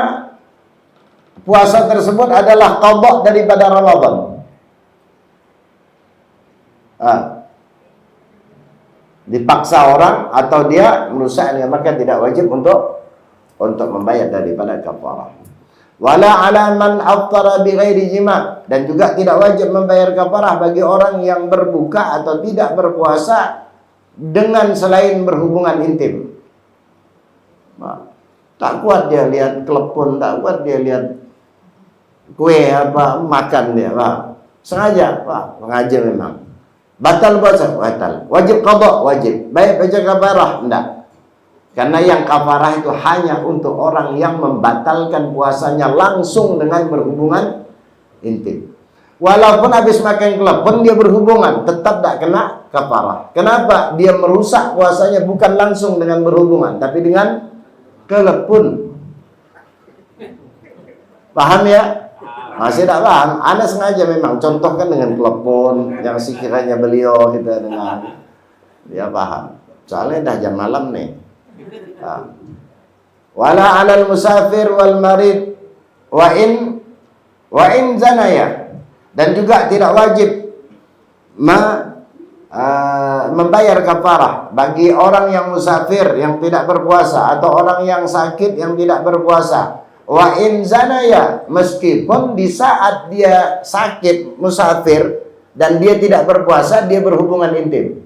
puasa tersebut adalah qadha daripada Ramadan. Dipaksa orang atau dia merusaknya, maka tidak wajib untuk membayar daripada kafarah. Wala ala man aftara bi ghairi jima', dan juga tidak wajib membayar kafarah bagi orang yang berbuka atau tidak berpuasa dengan selain berhubungan intim. Tak kuat dia lihat telepon, tak kuat dia lihat kue apa makan dia, sengaja, sengaja memang. Batal puasa, batal. Wajib qadha, wajib. Baik baca kafarah, enggak. Karena yang kafarah itu hanya untuk orang yang membatalkan puasanya langsung dengan berhubungan intim. Walaupun habis makan telepon dia berhubungan, tetap tak kena kafarah. Kenapa? Dia merusak puasanya bukan langsung dengan berhubungan, tapi dengan telepon. Paham ya? Masih tak paham? Anda sengaja memang contohkan dengan telepon yang sekiranya beliau kita dengar dia paham. Soalnya dah jam malam nih. Wala 'alal musafir wal marid wa in zanaya, dan juga tidak wajib membayar kafarah bagi orang yang musafir yang tidak berpuasa atau orang yang sakit yang tidak berpuasa. Wa in zanaya, meskipun di saat dia sakit musafir dan dia tidak berpuasa, dia berhubungan intim.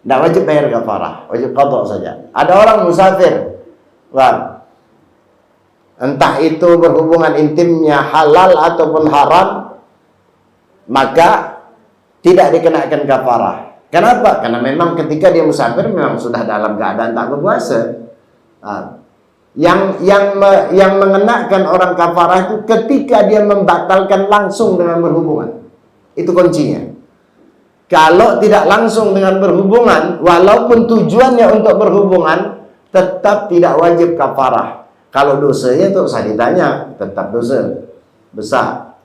Tidak wajib bayar kafarah, wajib qadha saja. Ada orang musafir, entah itu berhubungan intimnya halal ataupun haram, maka tidak dikenakan kafarah. Kenapa? Karena memang ketika dia musafir memang sudah dalam keadaan tak berpuasa. Yang mengenakan orang kafarah itu ketika dia membatalkan langsung dengan berhubungan. Itu kuncinya. Kalau tidak langsung dengan berhubungan, walaupun tujuannya untuk berhubungan, tetap tidak wajib kafarah. Kalau dosanya itu usah ditanya, tetap dosa besar.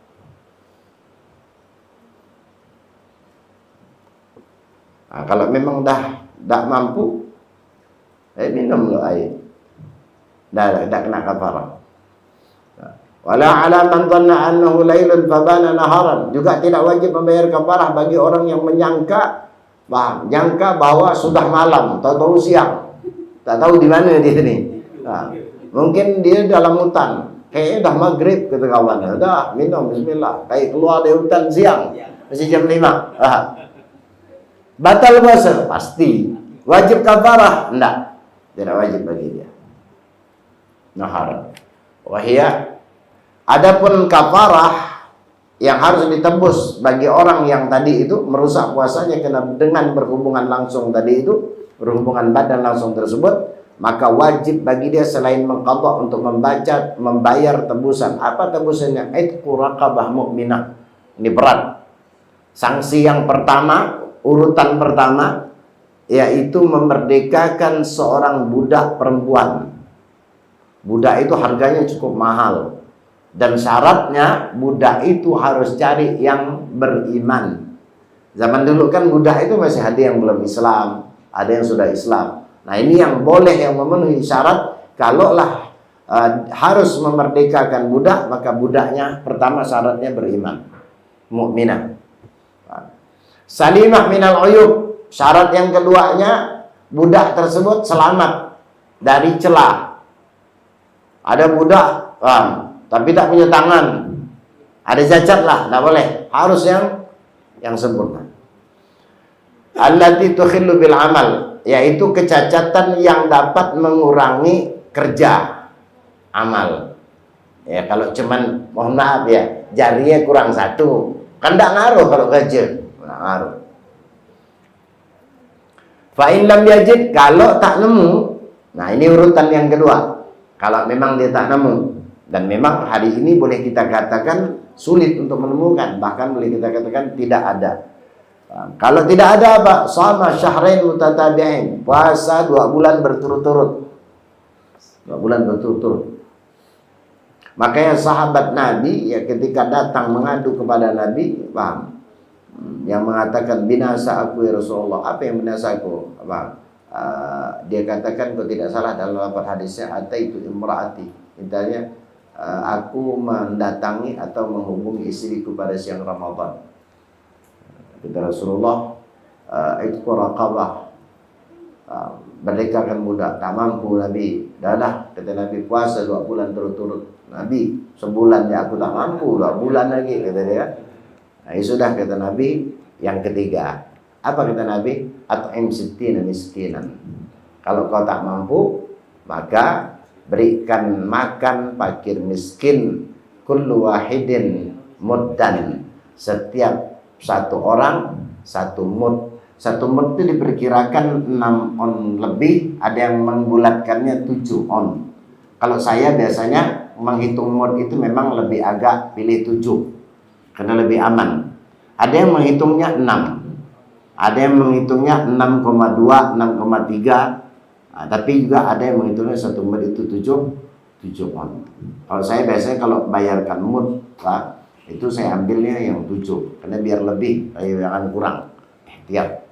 Kalau memang dah mampu, minumlah air. Dah kena kafarah. Wala ala man dhanna annahu lailun fabana naharan. Juga tidak wajib membayar kafarah bagi orang yang menyangka bahwa sudah malam, tahu siang. Tak tahu di mana dia ni. Mungkin dia dalam hutan. Kayaknya dah maghrib kata kawannya. Dah minum bismillah. Kayak keluar dari hutan siang. Masih jam 5. Batal puasa? Pasti. Wajib kafarah? Enggak. Tidak wajib bagi dia. Nahar. Wahia. Adapun kafarah yang harus ditebus bagi orang yang tadi itu merusak puasanya kena dengan berhubungan langsung tadi itu, berhubungan badan langsung tersebut, maka wajib bagi dia selain mengqadha untuk membayar tebusan. Apa tebusannya? Itqu raqabah mu'minah. Ini berat. Sanksi yang pertama, urutan pertama, yaitu memerdekakan seorang budak perempuan. Budak itu harganya cukup mahal, dan syaratnya budak itu harus cari yang beriman. Zaman dulu kan budak itu masih ada yang belum Islam, ada yang sudah Islam. Nah ini yang boleh, yang memenuhi syarat. Kalaulah harus memerdekakan budak, maka budaknya pertama syaratnya beriman, mukminah. Salimah minal uyub. Syarat yang keduanya, budak tersebut selamat dari celah. Ada budak tapi tak punya tangan, ada cacat lah, tak boleh. Harus yang sempurna. Allati tukhillu bil amal, yaitu kecacatan yang dapat mengurangi kerja amal. Ya kalau cuman, mohon maaf ya, jarinya kurang satu, kan tak ngaruh kalau kerja. Ngaruh. Fa in lam yajid, kalau tak nemu. Nah ini urutan yang kedua. Kalau memang dia tak nemu, dan memang hari ini boleh kita katakan sulit untuk menemukan, bahkan boleh kita katakan tidak ada. Kalau tidak ada apa? Shama syahrain mutatabi'ain, puasa 2 bulan berturut-turut. 2 bulan berturut-turut. Makanya sahabat Nabi ya ketika datang mengadu kepada Nabi, paham? Yang mengatakan binasa aku ya Rasulullah. Apa yang binasa aku? Dia katakan kalau tidak salah dalam lafaz hadisnya, ataitu imraati, intinya aku mendatangi atau menghubungi istriku pada siang Ramadan. Kata Rasulullah, itu raqabah, merdekakan budak. Tak mampu Nabi. Dah kata Nabi, puasa 2 bulan berturut-turut. Nabi, sebulan ya aku tak mampu, 2 bulan lagi kata dia. Nah, sudah kata Nabi. Yang ketiga, apa kata Nabi? At'im sittina miskinan. Kalau kau tak mampu, maka berikan makan fakir miskin kullu wahidin muddan. Setiap satu orang 1 mud. 1 mud itu diperkirakan 6 on lebih, ada yang membulatkannya 7 on. Kalau saya biasanya menghitung mud itu memang lebih agak pilih 7 karena lebih aman. Ada yang menghitungnya 6. Ada yang menghitungnya 6,2, 6,3. Tapi juga ada yang menghitungnya 1 mud itu 7 on. Kalau saya biasanya kalau bayarkan mud, itu saya ambilnya yang 7 karena biar lebih, jangan kurang. Tiap.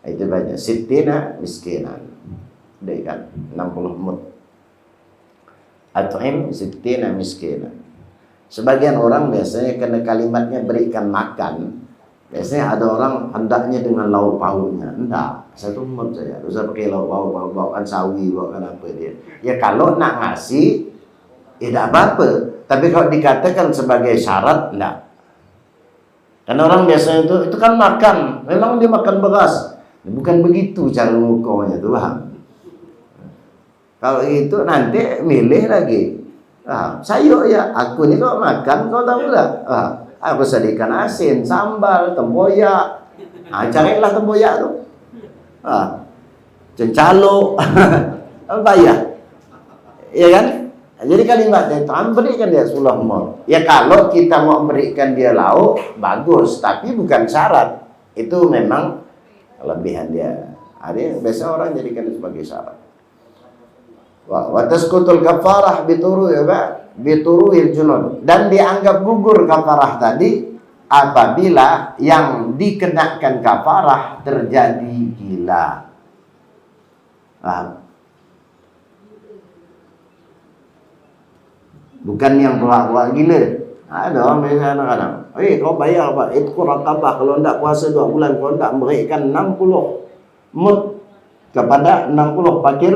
Itu banyak. Sittina miskinan. Udah kan 60 mud. At'im sittina miskinan. Sebagian orang biasanya karena kalimatnya berikan makan, biasanya ada orang hendaknya dengan lauk pauknya. Enggak, 1 mud saja. Usah pakai lauk pauk, bawakan sawi, bawakan apa dia. Ya kalau nak ngasih, tidak apa-apa. Tapi kalau dikatakan sebagai syarat, enggak. Karena orang biasanya itu kan makan, memang dia makan beras. Bukan begitu cara ngukanya tuh, paham? Kalau itu nanti milih lagi. Sayur ya, aku ini kok makan, kau tahu enggak? Aku sediakan asin, sambal, tempoyak. Carilah tempoyak tuh. Cencalo. Apa ya? Iya kan? Jadi kalimatnya itu berikan dia 10 mol. Ya kalau kita mau berikan dia lauk, bagus, tapi bukan syarat. Itu memang kelebihan dia. Ada biasa orang jadikan itu sebagai syarat. Wa tasqutul kafarah bituru ya Pak, bituruil junud. Dan dianggap gugur kafarah tadi apabila yang dikenakan kafarah terjadi gila. Bukan yang pura-pura gila. Ada orang biasa kadang-kadang, kau bayar apa? Itu kurang kabah. Kalau tidak puasa 2 bulan, kau tidak berikan 60 mud kepada 60 fakir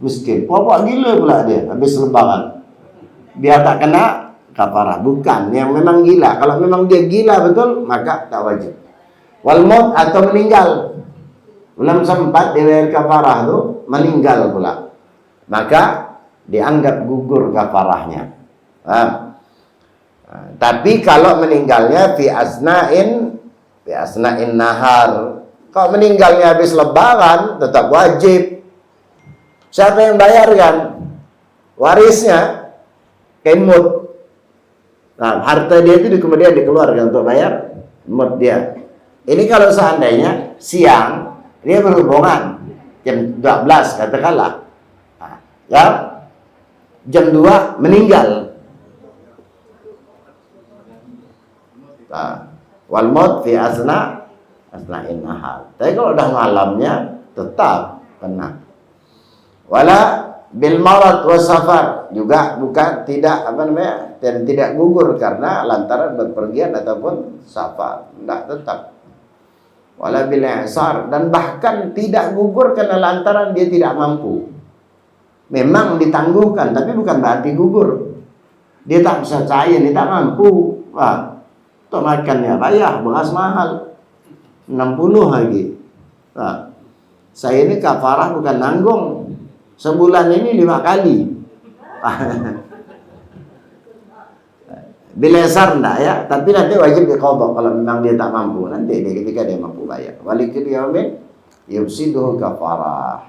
miskin. Pura-pura gila pula dia habis lebaran. Biar tak kena kafarah. Bukan, yang memang gila. Kalau memang dia gila betul, maka tak wajib. Wal maut atau meninggal. Belum sempat dibayar kafarah tu, meninggal pula. Maka dianggap gugur kafarahnya. Tapi kalau meninggalnya fi asna'in nahar. Kalau meninggalnya habis lebaran tetap wajib. Siapa yang bayarkan? Warisnya kemut. Harta dia itu kemudian dikeluarkan untuk bayar mut dia. Ini kalau seandainya siang dia berhubungan jam 12 katakanlah. Ya. Jam 2 meninggal. Wal maut fi asna'in nahar. Tapi kalau udah malamnya tetap kena. Wala bil marad wa safar juga bukan tidak dan tidak gugur karena lantaran berpergian ataupun safar. Tidak tetap. Wala bil i'sar dan bahkan tidak gugur karena lantaran dia tidak mampu. Memang ditangguhkan tapi bukan berarti gugur. Dia tak bisa cair, dia tak mampu. Untuk makannya payah, beras mahal 60 lagi. Saya ini kafarah bukan nanggung. Sebulan ini 5 kali. Bilesar enggak ya, tapi nanti wajib diqadha kalau memang dia tak mampu. Nanti ketika dia mampu bayar. Walikul yaumin yufsiduhu kafarah.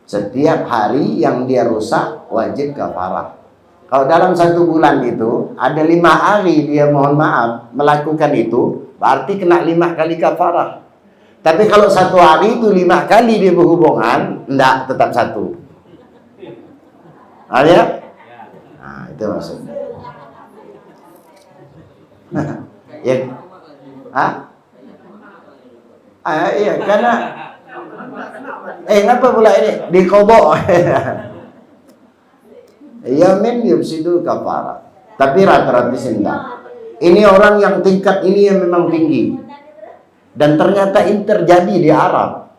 Setiap hari yang dia rusak wajib kafarah. Kalau dalam 1 bulan itu ada 5 hari dia mohon maaf melakukan itu, berarti kena 5 kali kafarah. Tapi kalau 1 hari itu 5 kali dia berhubungan, enggak, tetap 1. Ya? Itu maksudnya. Ya. Iya, karena kenapa pula ini diqadha? Yamin yufsidu kafarah. Tapi rata-rata sendak. Ini orang yang tingkat ini yang memang tinggi. Dan ternyata ini terjadi di Arab.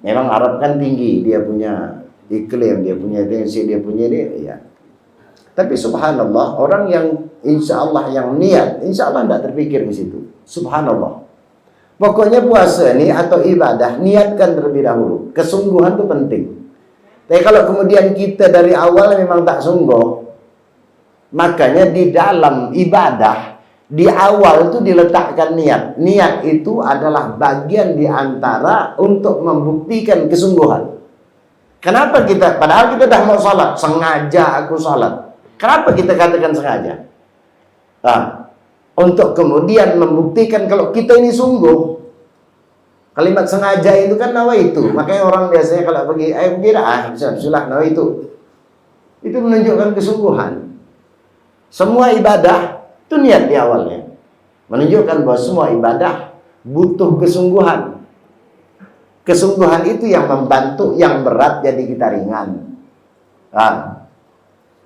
Memang Arab kan tinggi, dia punya iklim, dia punya tensi, dia punya ini, ya. Tapi subhanallah, orang yang insya Allah yang niat, insya Allah tidak terpikir di situ. Subhanallah. Pokoknya puasa ini atau ibadah, niatkan terlebih dahulu. Kesungguhan itu penting. Tapi kalau kemudian kita dari awal memang tak sungguh, makanya di dalam ibadah, di awal itu diletakkan niat. Niat itu adalah bagian di antara untuk membuktikan kesungguhan. Kenapa kita, padahal kita dah mau salat, sengaja aku salat. Kenapa kita katakan sengaja? Untuk kemudian membuktikan kalau kita ini sungguh. Kalimat sengaja itu kan nawaitu. Makanya orang biasanya kalau pergi, bismillah nawaitu. Itu menunjukkan kesungguhan. Semua ibadah itu niat di awalnya. Menunjukkan bahwa semua ibadah butuh kesungguhan. Kesungguhan itu yang membantu yang berat jadi kita ringan.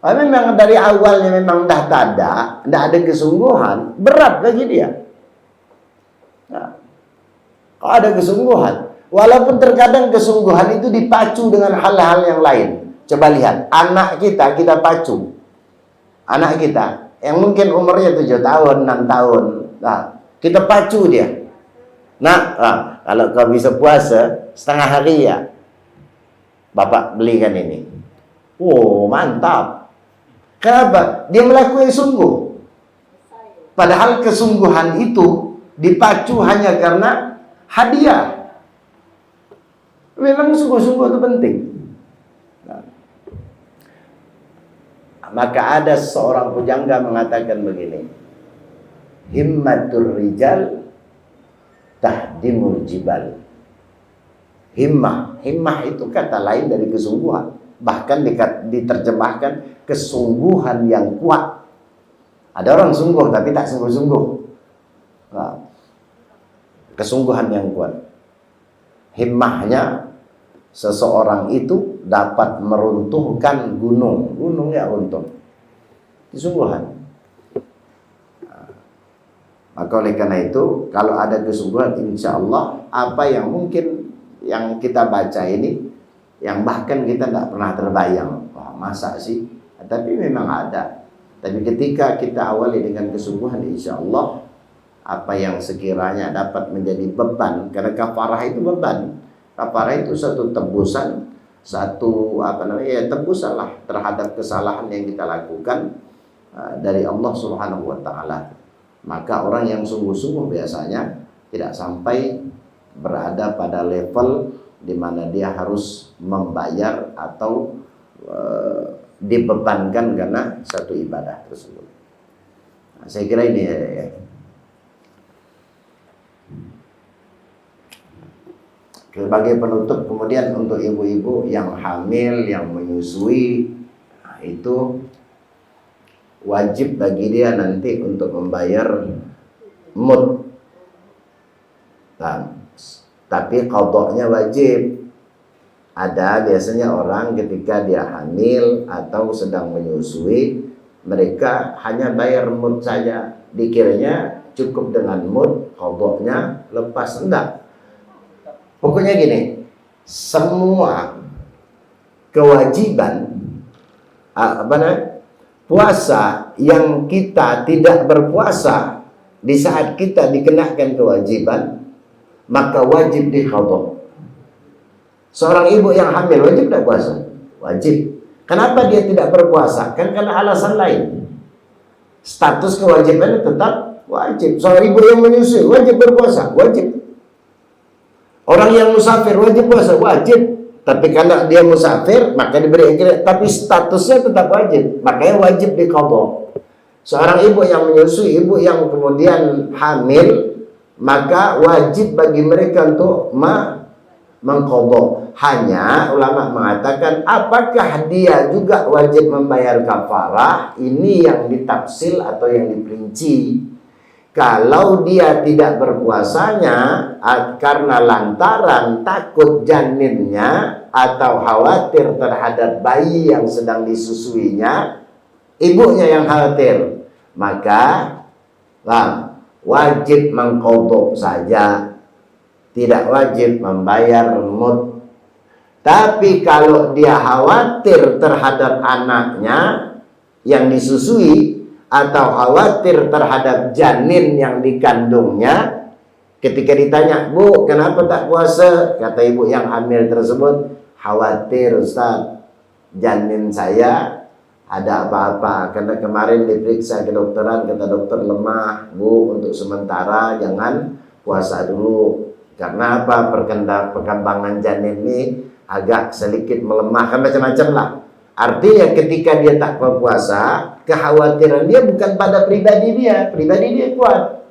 Memang dari awalnya memang dah tidak ada kesungguhan, berat bagi dia. Kalau ada kesungguhan, walaupun terkadang kesungguhan itu dipacu dengan hal-hal yang lain. Coba lihat, anak kita pacu. Anak kita yang mungkin umurnya 7 tahun, 6 tahun. Nah, kita pacu dia. Nah, kalau kau bisa puasa setengah hari ya, Bapak belikan ini. Oh, mantap. Kenapa? Dia melakukan sungguh. Padahal kesungguhan itu dipacu hanya karena hadiah. Memang sungguh-sungguh itu penting. Nah, maka ada seorang pujangga mengatakan begini, himmatur rijal tahdimul jibal. Himmah itu kata lain dari kesungguhan. Bahkan diterjemahkan kesungguhan yang kuat. Ada orang sungguh tapi tak sungguh-sungguh. Nah, kesungguhan yang kuat. Himmahnya seseorang itu dapat meruntuhkan gunung. Gunungnya runtuh. Kesungguhan. Maka oleh karena itu, kalau ada kesungguhan, insya Allah apa yang mungkin yang kita baca ini, yang bahkan kita tidak pernah terbayang, wah masa sih? Tapi memang ada. Tapi ketika kita awali dengan kesungguhan, insya Allah apa yang sekiranya dapat menjadi beban, karena kafarah itu beban. Kafarah itu satu tebusan, satu tebusan lah terhadap kesalahan yang kita lakukan dari Allah Subhanahu wa taala. Maka orang yang sungguh-sungguh biasanya tidak sampai berada pada level di mana dia harus membayar atau dibebankan karena satu ibadah tersebut. Nah, saya kira ini ya. Sebagai penutup, kemudian untuk ibu-ibu yang hamil, yang menyusui, nah, itu wajib bagi dia nanti untuk membayar mud. Nah, tapi qadha-nya wajib. Ada biasanya orang ketika dia hamil atau sedang menyusui, mereka hanya bayar mud saja. Dikiranya cukup dengan mud, qadha-nya lepas. Enggak. Pokoknya gini, semua kewajiban puasa yang kita tidak berpuasa di saat kita dikenakan kewajiban, maka wajib diqadha. Seorang ibu yang hamil wajib tidak puasa? Wajib. Kenapa dia tidak berpuasa? Kan karena alasan lain. Status kewajibannya tetap wajib. Seorang ibu yang menyusui wajib berpuasa? Wajib. Orang yang musafir wajib puasa? Wajib. Tapi kalau dia musafir maka diberi akhirat, tapi statusnya tetap wajib, makanya wajib diqadha. Seorang ibu yang menyusui, ibu yang kemudian hamil, maka wajib bagi mereka untuk mengqadha. Hanya ulama mengatakan apakah dia juga wajib membayar kafarah? Ini yang ditafsil atau yang diperinci. Kalau dia tidak berpuasanya karena lantaran takut janinnya atau khawatir terhadap bayi yang sedang disusuinya, ibunya yang khawatir, maka wajib mengqadha saja, tidak wajib membayar mud. Tapi kalau dia khawatir terhadap anaknya yang disusui atau khawatir terhadap janin yang dikandungnya, ketika ditanya, "Bu, kenapa tak puasa?" Kata ibu yang hamil tersebut, "Khawatir Ustaz, janin saya ada apa-apa, karena kemarin diperiksa ke dokteran, kata dokter lemah, Bu, untuk sementara jangan puasa dulu. Karena apa? Perkembangan janin ini agak sedikit melemah," kan macam-macam lah. Artinya ketika dia tak berpuasa, kekhawatiran dia bukan pada pribadi dia kuat,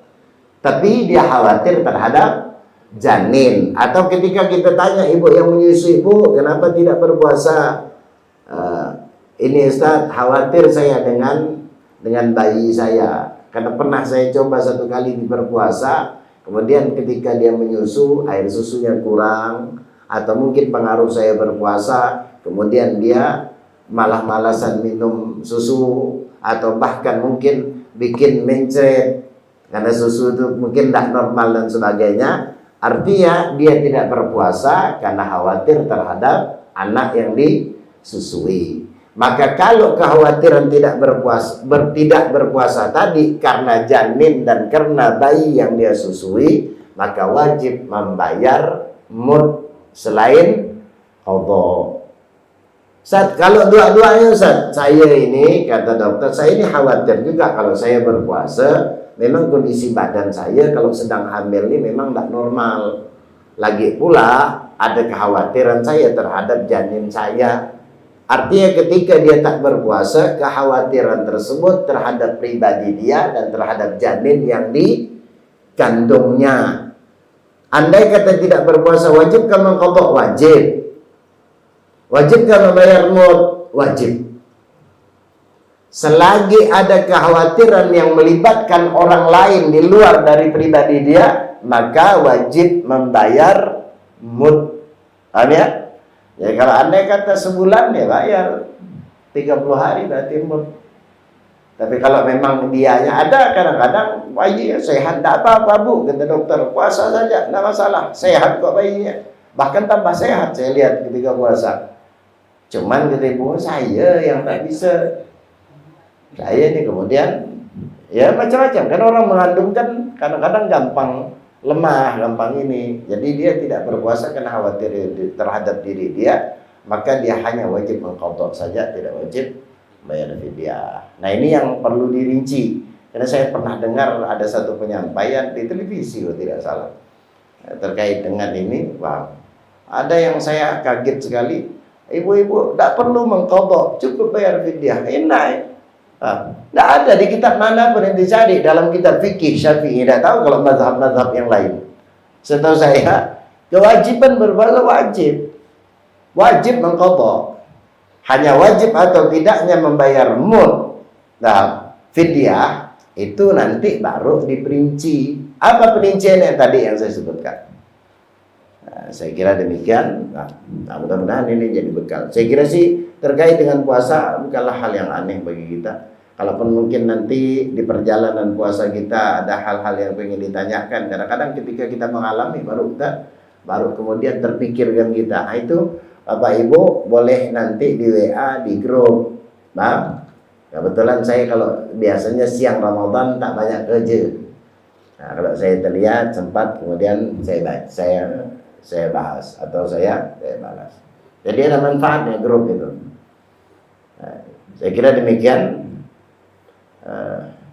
tapi dia khawatir terhadap janin. Atau ketika kita tanya ibu yang menyusui, "Bu, kenapa tidak berpuasa?" Ini Ustaz, khawatir saya dengan bayi saya, karena pernah saya coba satu kali berpuasa, kemudian ketika dia menyusu, air susunya kurang, atau mungkin pengaruh saya berpuasa, kemudian dia malah malasan minum susu, atau bahkan mungkin bikin mencret karena susu itu mungkin tidak normal dan sebagainya. Artinya dia tidak berpuasa karena khawatir terhadap anak yang susui. Maka kalau kekhawatiran tidak berpuasa tadi karena janin dan karena bayi yang dia susui, maka wajib membayar mud selain qadha. Ustaz, kalau dua-duanya Ustaz, saya ini kata dokter, saya ini khawatir juga kalau saya berpuasa, memang kondisi badan saya kalau sedang hamil ini memang tidak normal. Lagi pula ada kekhawatiran saya terhadap janin saya. Artinya ketika dia tak berpuasa, kekhawatiran tersebut terhadap pribadi dia dan terhadap janin yang dikandungnya. Andai kata tidak berpuasa, wajibkah mengqadha? Wajib. Wajibkah membayar mud? Wajib. Selagi ada kekhawatiran yang melibatkan orang lain di luar dari pribadi dia, maka wajib membayar mud. Paham ya? Ya kalau andai kata sebulan ya bayar 30 hari berarti mud. Tapi kalau memang dianya ada, kadang-kadang bayi sehat, tidak apa-apa bu, kata dokter, puasa saja, tidak masalah, sehat kok bayinya, bahkan tambah sehat saya lihat ketika puasa. Cuman ketipu saya yang tak bisa. Saya ini kemudian ya macam-macam kan, orang mengandung kan kadang-kadang gampang lemah, gampang ini. Jadi dia tidak berpuasa karena khawatir terhadap diri dia, maka dia hanya wajib mengqadha saja, tidak wajib bayar fidyah. Nah ini yang perlu dirinci, karena saya pernah dengar ada satu penyampaian di televisi kalau tidak salah terkait dengan ini. Wah, ada yang saya kaget sekali. Ibu-ibu tidak perlu mengqadha, cukup bayar fidyah. Enak ya? Tidak ada di kitab mana pun yang dicari dalam kitab fikih Syafi'i. Tidak tahu kalau mazhab-mazhab yang lain. Setahu saya kewajiban berpuasa wajib mengqadha. Hanya wajib atau tidaknya membayar mud, nah fidyah itu nanti baru diperinci. Apa perinciannya tadi yang saya sebutkan? Saya kira demikian. Nah, mudah-mudahan ini jadi bekal. Saya kira sih terkait dengan puasa bukanlah hal yang aneh bagi kita. Kalaupun mungkin nanti di perjalanan puasa kita ada hal-hal yang ingin ditanyakan, kadang-kadang ketika kita mengalami baru kemudian terpikirkan kita. Nah, itu Bapak Ibu boleh nanti di WA di grup. Nah, kebetulan saya kalau biasanya siang Ramadan tak banyak kerja. Nah, kalau saya terlihat sempat kemudian saya bahas atau saya balas. Jadi ada manfaatnya grup itu. Nah, saya kira demikian.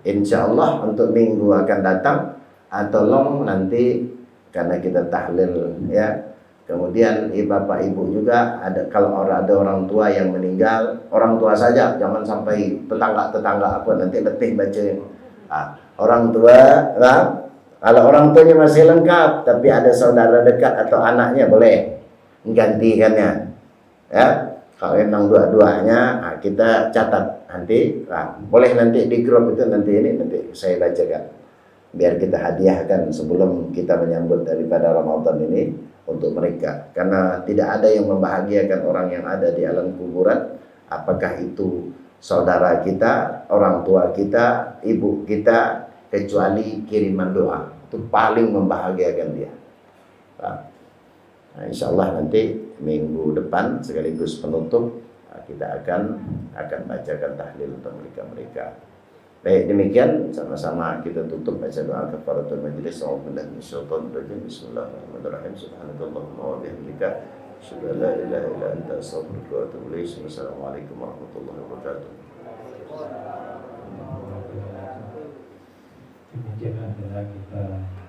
Insya Allah untuk minggu akan datang, tolong nanti karena kita tahlil ya. Kemudian bapak ibu juga ada, kalau ada orang tua yang meninggal, orang tua saja, jangan sampai tetangga apa nanti letih baca. Orang tua, kalau orang tuanya masih lengkap, tapi ada saudara dekat atau anaknya boleh menggantikannya. Ya, kalau memang dua-duanya kita catat nanti, boleh nanti di grup itu nanti saya bacakan, biar kita hadiahkan sebelum kita menyambut daripada Ramadan ini untuk mereka, karena tidak ada yang membahagiakan orang yang ada di alam kuburan, apakah itu saudara kita, orang tua kita, ibu kita, kecuali kiriman doa, itu paling membahagiakan dia. Nah, insya Allah nanti minggu depan sekaligus penutup kita akan bacakan tahlil untuk mereka. Baik, demikian sama-sama kita tutup baca doa kafaratul majlis. A'udzubillahi minasyaitonir rajim. Bismillahirrahmanirrahim. Subhanakallahumma wa bihamdika asyhadu an la ilaha illa anta astaghfiruka wa atubu ilaik. Wassalamualaikum warahmatullahi wabarakatuh. Demikian adalah kita